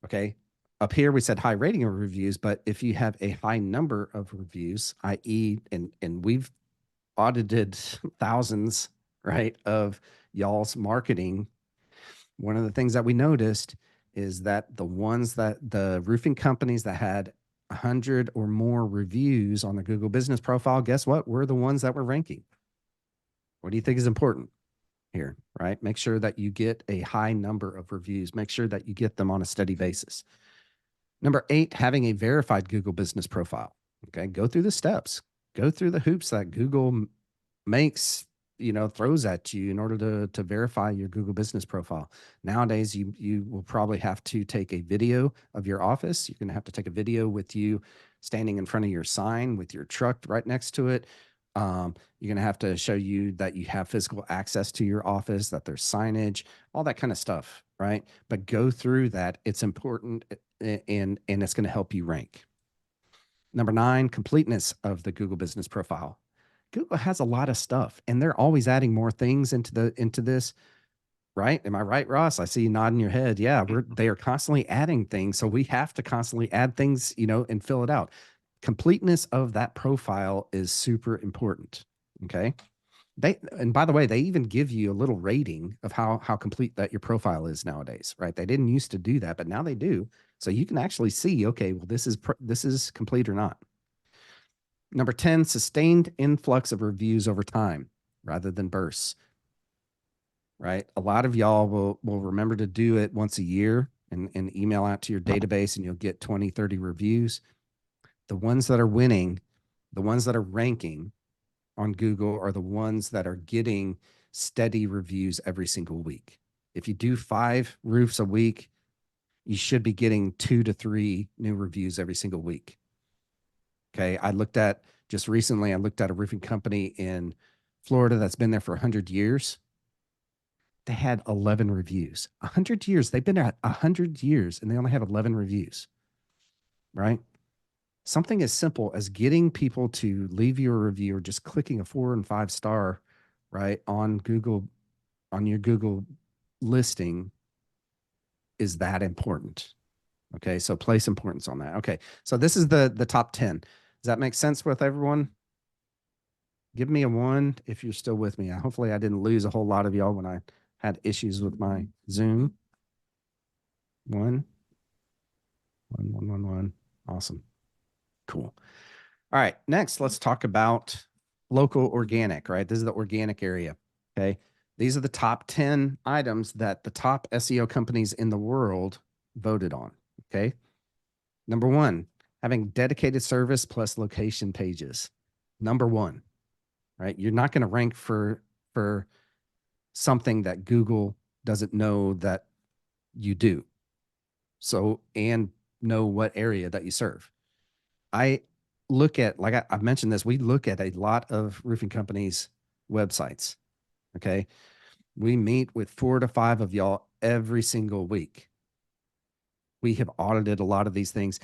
Okay. Up here, we said high rating of reviews, but if you have a high number of reviews, i.e., and we've audited thousands, right, of y'all's marketing, one of the things that we noticed is that the roofing companies that had 100 or more reviews on the Google business profile, guess what? We're the ones that were ranking. What do you think is important here, right? Make sure that you get a high number of reviews. Make sure that you get them on a steady basis. Number 8, having a verified Google business profile. Okay, go through the steps. Go through the hoops that Google makes, throws at you in order to verify your Google business profile. Nowadays, you will probably have to take a video of your office. You're going to have to take a video with you standing in front of your sign with your truck right next to it. You're going to have to show you that you have physical access to your office, that there's signage, all that kind of stuff, right? But go through that. It's important, and it's going to help you rank. Number 9, completeness of the Google business profile. Google has a lot of stuff, and they're always adding more things into this, right? Am I right, Ross? I see you nodding your head. Yeah, they are constantly adding things, so we have to constantly add things, and fill it out. Completeness of that profile is super important. Okay. And by the way, they even give you a little rating of how complete that your profile is nowadays, right? They didn't used to do that, but now they do. So you can actually see, okay, well, this is complete or not. Number 10, sustained influx of reviews over time rather than bursts, right? A lot of y'all will remember to do it once a year and email out to your database, and you'll get 20, 30 reviews. The ones that are winning, the ones that are ranking on Google are the ones that are getting steady reviews every single week. If you do 5 roofs a week, you should be getting 2 to 3 new reviews every single week. Okay. Just recently, I looked at a roofing company in Florida that's been there for 100 years. They had 11 reviews. 100 years. They've been there 100 years and they only have 11 reviews, right? Something as simple as getting people to leave you a review or just clicking a 4 and 5 star, right, on your Google listing is that important. Okay, so place importance on that. Okay, so this is the top 10. Does that make sense with everyone? Give me a 1 if you're still with me. Hopefully I didn't lose a whole lot of y'all when I had issues with my Zoom. 1, 1, 1, 1, 1. Awesome. Cool. All right, next, let's talk about local organic, right? This is the organic area, okay? These are the top 10 items that the top SEO companies in the world voted on, okay? Number 1, having dedicated service plus location pages. Number 1, right? You're not going to rank for something that Google doesn't know that you do. So, and know what area that you serve. I look at, like I've mentioned this, we look at a lot of roofing companies' websites. Okay. We meet with 4 to 5 of y'all every single week. We have audited a lot of these things.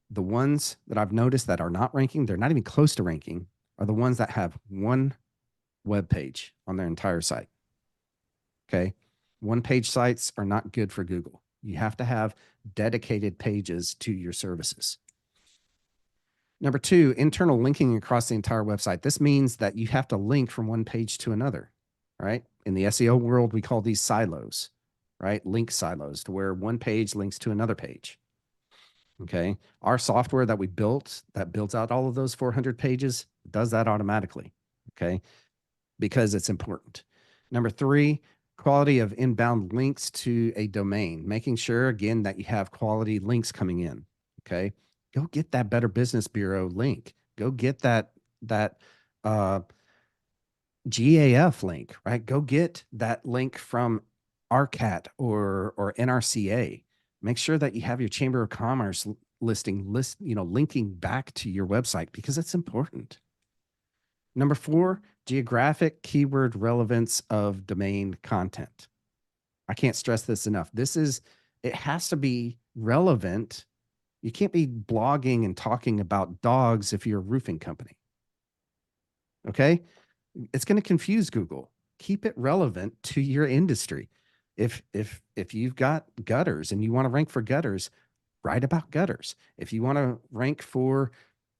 The ones that I've noticed that are not ranking, they're not even close to ranking, are the ones that have one web page on their entire site. Okay. One page sites are not good for Google. You have to have dedicated pages to your services. Number 2, internal linking across the entire website. This means that you have to link from one page to another, right? In the SEO world, we call these silos, right? Link silos, to where one page links to another page. Okay. Our software that we built that builds out all of those 400 pages does that automatically. Okay. Because it's important. Number 3, quality of inbound links to a domain, making sure again that you have quality links coming in. Okay. Go get that Better Business Bureau link. Go get that GAF link, right? Go get that link from RCAT or NRCA. Make sure that you have your Chamber of Commerce linking back to your website because it's important. Number 4, geographic keyword relevance of domain content. I can't stress this enough. It has to be relevant. You can't be blogging and talking about dogs if you're a roofing company. Okay. It's going to confuse Google. Keep it relevant to your industry. If you've got gutters and you want to rank for gutters, write about gutters. If you want to rank for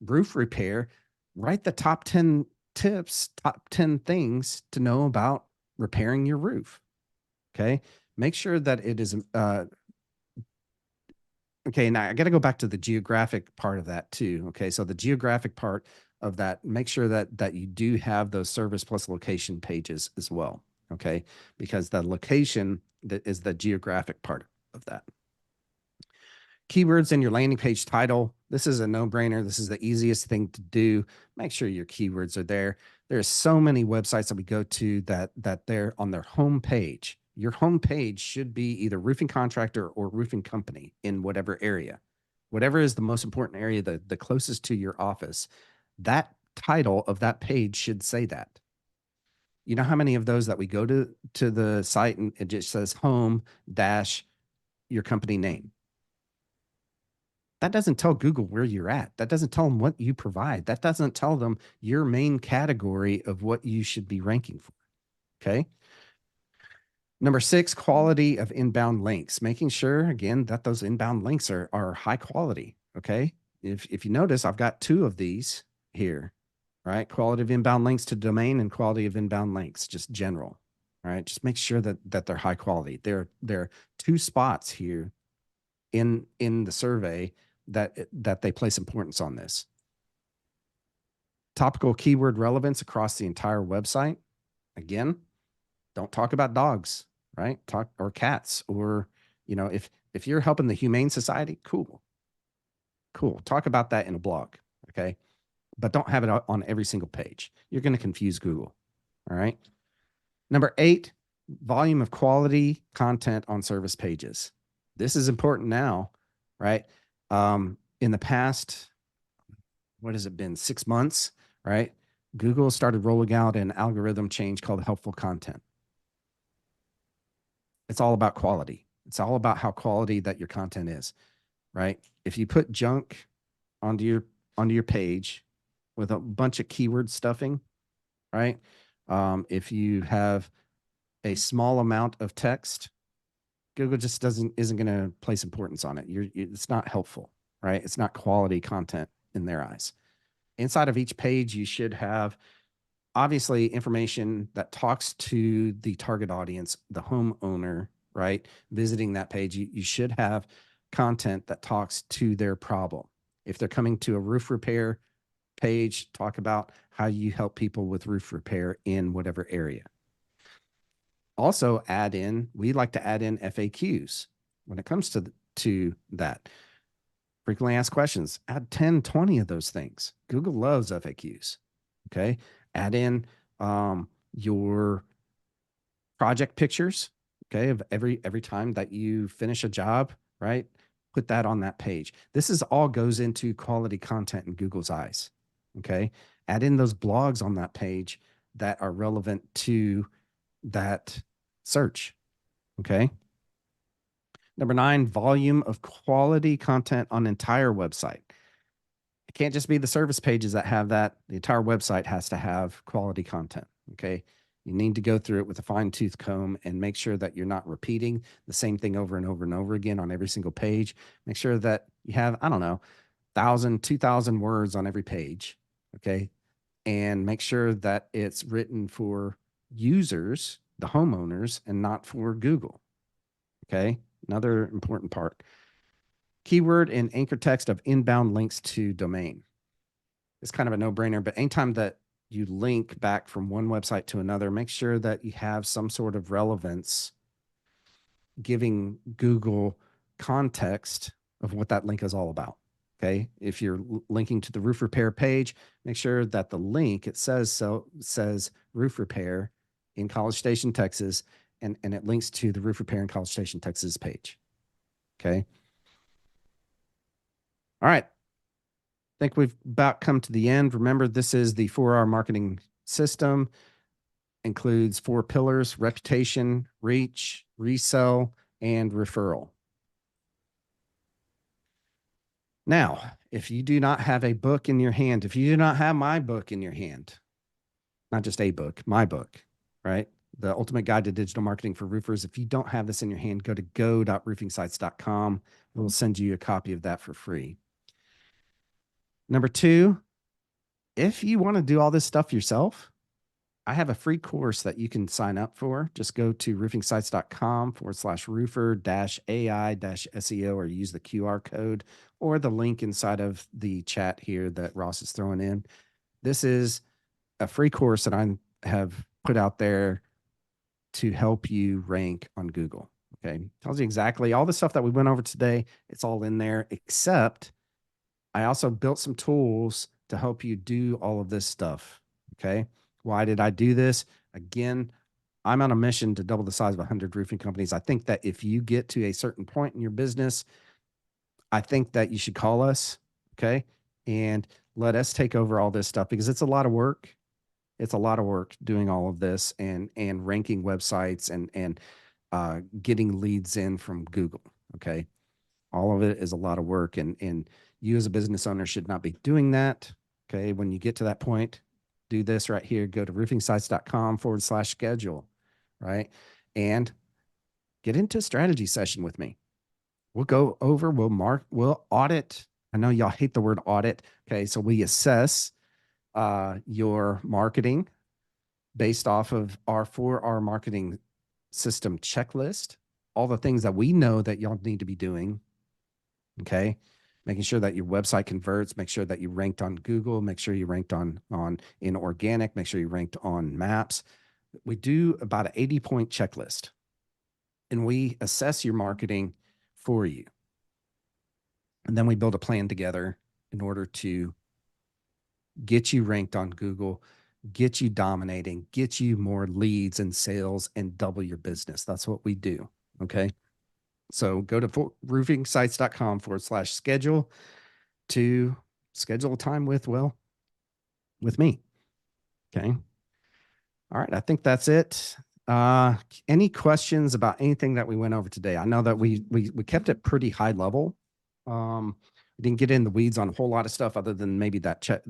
roof repair, write the top 10 tips, top 10 things to know about repairing your roof. Okay. Make sure that it is okay, now I got to go back to the geographic part of that too. Okay, so the geographic part of that, make sure that you do have those service plus location pages as well. Okay, because the location that is the geographic part of that. Keywords in your landing page title. This is a no-brainer. This is the easiest thing to do. Make sure your keywords are there. There's so many websites that we go to that they're on their home page. Your home page should be either roofing contractor or roofing company in whatever area. Whatever is the most important area, the closest to your office, that title of that page should say that. You know how many of those that we go to the site and it just says home dash your company name? That doesn't tell Google where you're at. That doesn't tell them what you provide. That doesn't tell them your main category of what you should be ranking for. Okay. Number 6, quality of inbound links. Making sure, again, that those inbound links are high quality. Okay. If you notice, I've got 2 of these here, right? Quality of inbound links to domain and quality of inbound links, just general. All right. Just make sure that they're high quality. There are 2 spots here in the survey that they place importance on this. Topical keyword relevance across the entire website. Again, don't talk about dogs, right? Talk or cats, or if you're helping the Humane Society, cool. Talk about that in a blog, okay? But don't have it on every single page. You're going to confuse Google. All right. Number 8, volume of quality content on service pages. This is important now, right? In the past, what has it been, 6 months, right? Google started rolling out an algorithm change called helpful content. It's all about quality. It's all about how quality that your content is, right? If you put junk onto your page with a bunch of keyword stuffing, right? If you have a small amount of text, Google just isn't going to place importance on it. It's not helpful, right? It's not quality content in their eyes. Inside of each page, you should have obviously information that talks to the target audience, the homeowner, right? Visiting that page, you should have content that talks to their problem. If they're coming to a roof repair page, talk about how you help people with roof repair in whatever area. Also we like to add in FAQs when it comes to that. Frequently asked questions, add 10, 20 of those things. Google loves FAQs. Okay. Add in your project pictures, okay, of every time that you finish a job, right? Put that on that page. This is all goes into quality content in Google's eyes. Okay. Add in those blogs on that page that are relevant to that search. Okay. Number 9, volume of quality content on entire website. It can't just be the service pages that have that. The entire website has to have quality content. Okay. You need to go through it with a fine tooth comb and make sure that you're not repeating the same thing over and over and over again on every single page. Make sure that you have, I don't know, 1,000, 2,000 words on every page. Okay. And make sure that it's written for users, the homeowners, and not for Google. Okay. Another important part. Keyword and anchor text of inbound links to domain. It's kind of a no-brainer, but anytime that you link back from one website to another, make sure that you have some sort of relevance giving Google context of what that link is all about. Okay. If you're linking to the roof repair page, make sure that the link, it says roof repair in College Station, Texas, and it links to the roof repair in College Station, Texas page. Okay. All right. think we've about come to the end. Remember, this is the 4R marketing system, includes 4 pillars: reputation, reach, resell, and referral. Now, if you do not have a book in your hand, if you do not have my book in your hand, not just a book, my book, right? The Ultimate Guide to Digital Marketing for Roofers. If you don't have this in your hand, go to go.roofingsites.com. We'll send you a copy of that for free. Number 2, if you want to do all this stuff yourself, I have a free course that you can sign up for. Just go to roofingsites.com/roofer-AI-SEO, or use the QR code or the link inside of the chat here that Ross is throwing in. This is a free course that I have put out there to help you rank on Google. Okay. Tells you exactly all the stuff that we went over today. It's all in there, except I also built some tools to help you do all of this stuff. Okay. Why did I do this? Again, I'm on a mission to double the size of 100 roofing companies. I think that if you get to a certain point in your business, I think that you should call us. Okay. And let us take over all this stuff, because it's a lot of work. It's a lot of work doing all of this and ranking websites and getting leads in from Google. Okay. All of it is a lot of work, and you as a business owner should not be doing that. Okay. When you get to that point, do this right here. Go to roofingsites.com/schedule, right? And get into a strategy session with me. We'll go over, we'll audit. I know y'all hate the word audit. Okay. So we assess your marketing based off of our 4R marketing system checklist, all the things that we know that y'all need to be doing. Okay. Making sure that your website converts, make sure that you ranked on Google, make sure you ranked on in organic, make sure you ranked on maps. We do about an 80-point checklist, and we assess your marketing for you. And then we build a plan together in order to get you ranked on Google, get you dominating, get you more leads and sales, and double your business. That's what we do. Okay. So go to roofingsites.com/schedule to schedule a time with me. Okay. All right. I think that's it. Any questions about anything that we went over today? I know that we kept it pretty high level. We didn't get in the weeds on a whole lot of stuff other than maybe that top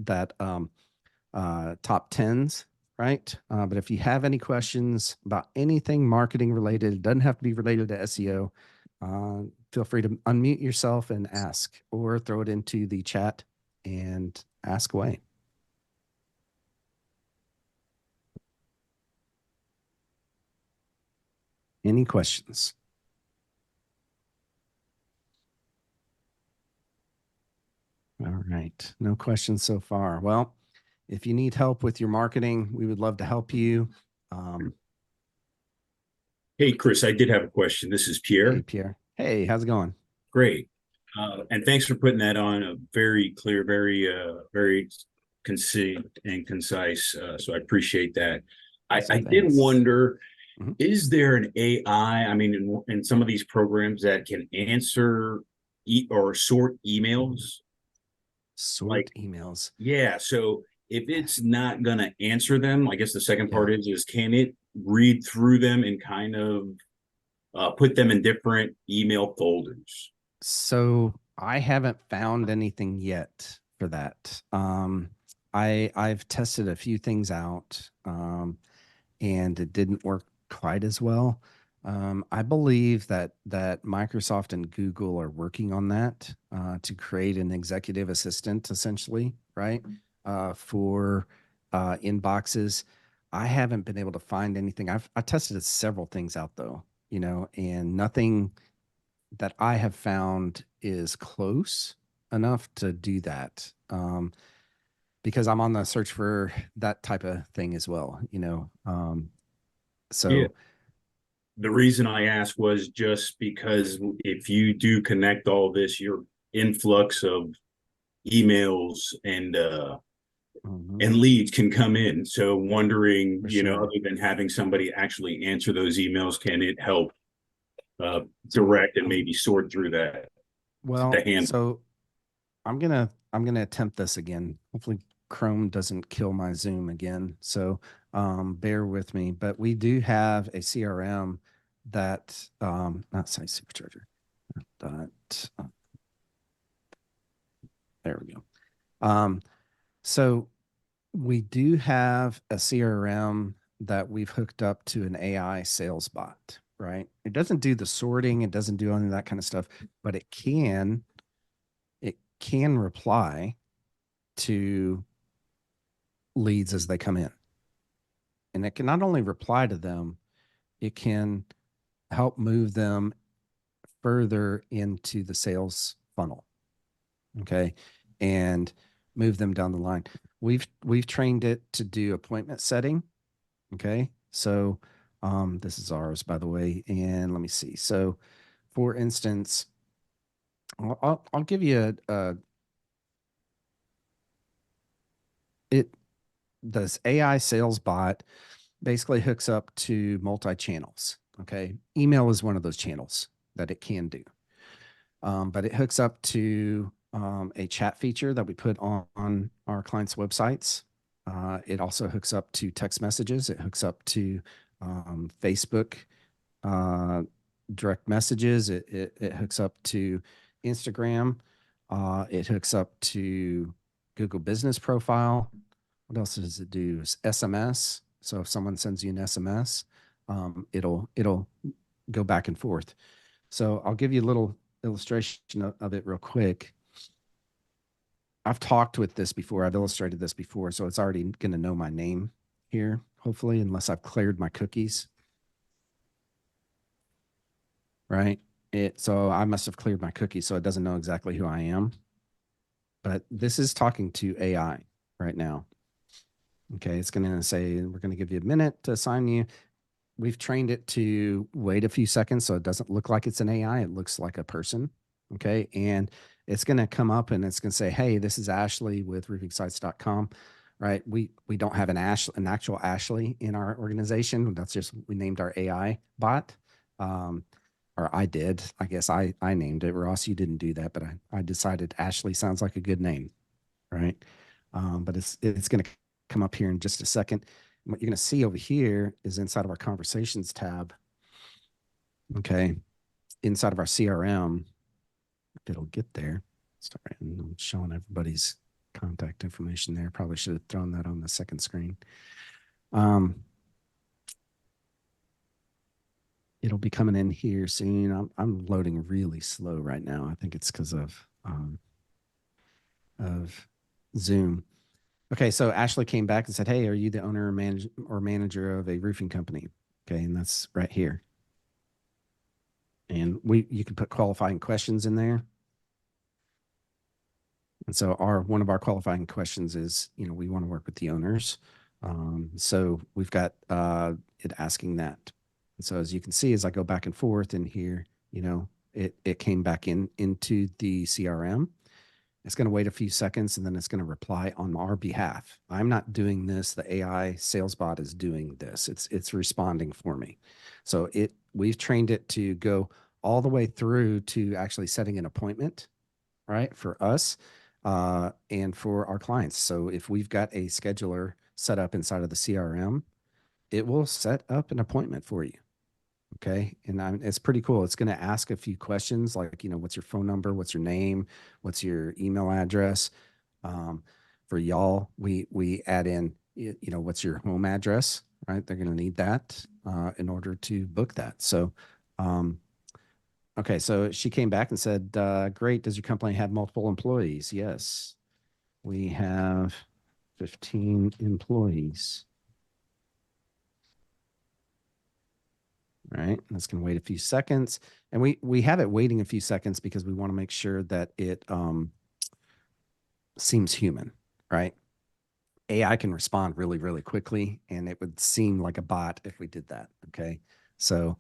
10s, right? But if you have any questions about anything marketing related, it doesn't have to be related to SEO. Feel free to unmute yourself and ask, or throw it into the chat and ask away. Any questions? All right. No questions so far. Well, if you need help with your marketing, we would love to help you.
Hey, Chris, I did have a question. This is Pierre.
Hey, Pierre. Hey, how's it going?
Great. And thanks for putting that on a very clear, very concise and concise. So I appreciate that. I did wonder, is there an AI, I mean, in some of these programs that can answer or sort emails?
Sort emails.
Yeah. So if it's not going to answer them, I guess the second part is can it read through them and kind of put them in different email folders?
So I haven't found anything yet for that. I've tested a few things out, and it didn't work quite as well. I believe that Microsoft and Google are working on that to create an executive assistant, essentially, right? For inboxes. I haven't been able to find anything. I tested several things out though, and nothing that I have found is close enough to do that. Because I'm on the search for that type of thing as well, so.
Yeah. The reason I asked was just because if you do connect all this, your influx of emails and leads can come in. So wondering, other than having somebody actually answer those emails, can it help direct and maybe sort through that?
Well, so I'm going to I'm going to attempt this again. Hopefully Chrome doesn't kill my Zoom again. So bear with me, but we do have a CRM that, not site supercharger, that, there we go. So we do have a CRM that we've hooked up to an AI sales bot, right? It doesn't do the sorting. It doesn't do any of that kind of stuff, but it can reply to leads as they come in. And it can not only reply to them, it can help move them further into the sales funnel. Okay. And move them down the line. We've trained it to do appointment setting. Okay. So this is ours, by the way. And let me see. So for instance, I'll give you this AI sales bot basically hooks up to multi-channels. Okay. Email is one of those channels that it can do. But it hooks up to a chat feature that we put on our clients' websites. It also hooks up to text messages. It hooks up to Facebook direct messages. It hooks up to Instagram. It hooks up to Google Business Profile. What else does it do? It's SMS. So if someone sends you an SMS, it'll go back and forth. So I'll give you a little illustration of it real quick. I've talked with this before. I've illustrated this before, so it's already going to know my name here, hopefully, unless I've cleared my cookies. Right? So I must have cleared my cookies, so it doesn't know exactly who I am. But this is talking to AI right now. Okay, it's going to say, we're going to give you a minute to assign you. We've trained it to wait a few seconds so it doesn't look like it's an AI. It looks like a person. Okay. And it's going to come up and it's going to say, hey, this is Ashley with roofingsites.com. Right. We don't have an actual Ashley in our organization. That's just, we named our AI bot. Or I did. I guess I named it. Ross, you didn't do that, but I decided Ashley sounds like a good name. Right. But it's going to come up here in just a second. What you're going to see over here is inside of our conversations tab. Okay. Inside of our CRM, if it'll get there. Sorry, I'm showing everybody's contact information there. Probably should have thrown that on the second screen. It'll be coming in here soon. I'm loading really slow right now. I think it's because of Zoom. Okay, so Ashley came back and said, hey, are you the owner or manager of a roofing company? Okay, and that's right here. And you can put qualifying questions in there. And so one of our qualifying questions is, we want to work with the owners. So we've got it asking that. And so as you can see, as I go back and forth in here, it came back into the CRM. It's going to wait a few seconds and then it's going to reply on our behalf. I'm not doing this. The AI sales bot is doing this. It's responding for me. So we've trained it to go all the way through to actually setting an appointment, right, for us and for our clients. So if we've got a scheduler set up inside of the CRM, it will set up an appointment for you. Okay. And it's pretty cool. It's going to ask a few questions like, what's your phone number? What's your name? What's your email address? For y'all, we add in, what's your home address, right? They're going to need that in order to book that. So, okay. So she came back and said, great. Does your company have multiple employees? Yes, we have 15 employees. Right. That's going to wait a few seconds. And we have it waiting a few seconds because we want to make sure that it seems human, right? AI can respond really, really quickly, and it would seem like a bot if we did that. Okay. So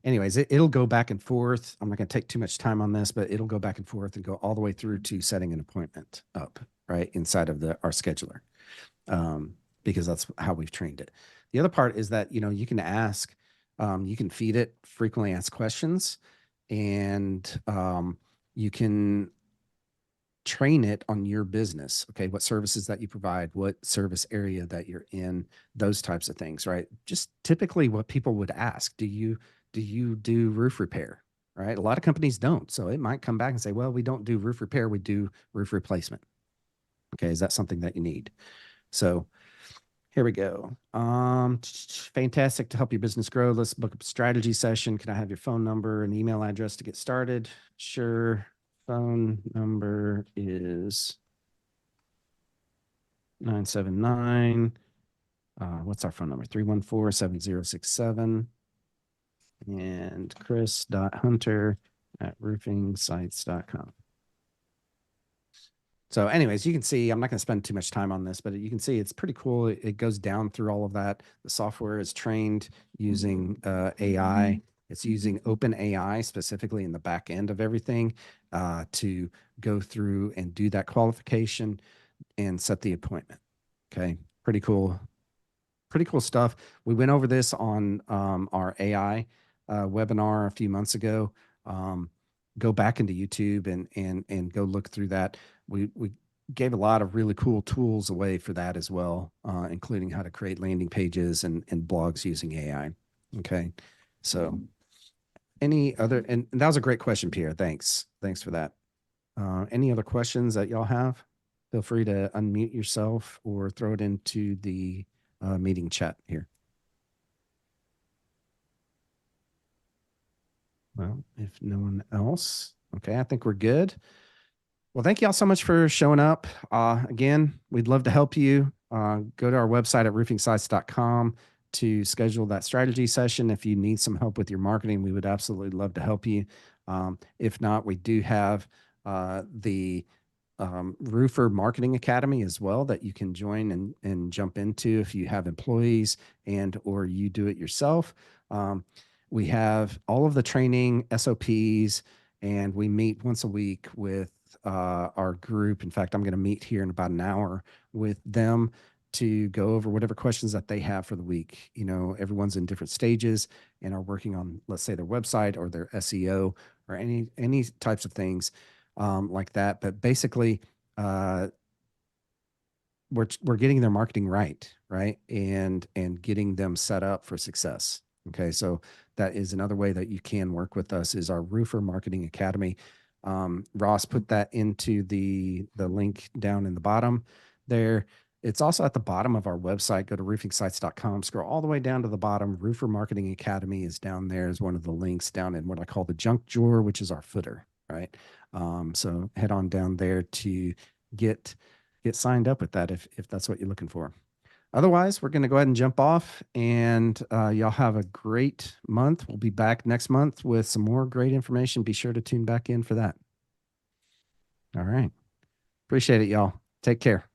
anyways, it'll go back and forth. I'm not going to take too much time on this, but it'll go back and forth and go all the way through to setting an appointment up, right, inside of our scheduler, because that's how we've trained it. The other part is that, you can ask, you can feed it frequently asked questions, and you can train it on your business. Okay. What services that you provide, what service area that you're in, those types of things, right? Just typically what people would ask, do you do roof repair? Right. A lot of companies don't. So it might come back and say, well, we don't do roof repair. We do roof replacement. Okay. Is that something that you need? So here we go. Fantastic to help your business grow. Let's book a strategy session. Can I have your phone number and email address to get started? Sure. Phone number is 979. What's our phone number? 314-7067. And chris.hunter@roofingsites.com. So anyways, you can see, I'm not going to spend too much time on this, but you can see it's pretty cool. It goes down through all of that. The software is trained using AI. It's using open AI specifically in the back end of everything to go through and do that qualification and set the appointment. Okay. Pretty cool stuff. We went over this on our AI webinar a few months ago. Go back into YouTube and go look through that. We gave a lot of really cool tools away for that as well, including how to create landing pages and blogs using AI. Okay. So any other, and that was a great question, Pierre. Thanks for that. Any other questions that y'all have? Feel free to unmute yourself or throw it into the meeting chat here. Well, if no one else, okay, I think we're good. Well, thank you all so much for showing up. Again, we'd love to help you. Go to our website at roofingsites.com to schedule that strategy session. If you need some help with your marketing, we would absolutely love to help you. If not, we do have the Roofer Marketing Academy as well that you can join and jump into if you have employees and or you do it yourself. We have all of the training SOPs, and we meet once a week with our group. In fact, I'm going to meet here in about an hour with them to go over whatever questions that they have for the week. You know, everyone's in different stages and are working on, let's say, their website or their SEO or any types of things like that. But basically, we're getting their marketing right, and getting them set up for success. Okay, so that is another way that you can work with us is our Roofer Marketing Academy. Ross put that into the link down in the bottom there. It's also at the bottom of our website. Go to roofingsites.com, scroll all the way down to the bottom. Roofer Marketing Academy is down there as one of the links down in what I call the junk drawer, which is our footer, right? So head on down there to get signed up with that if that's what you're looking for. Otherwise, we're going to go ahead and jump off, and y'all have a great month. We'll be back next month with some more great information. Be sure to tune back in for that. All right. Appreciate it, y'all. Take care.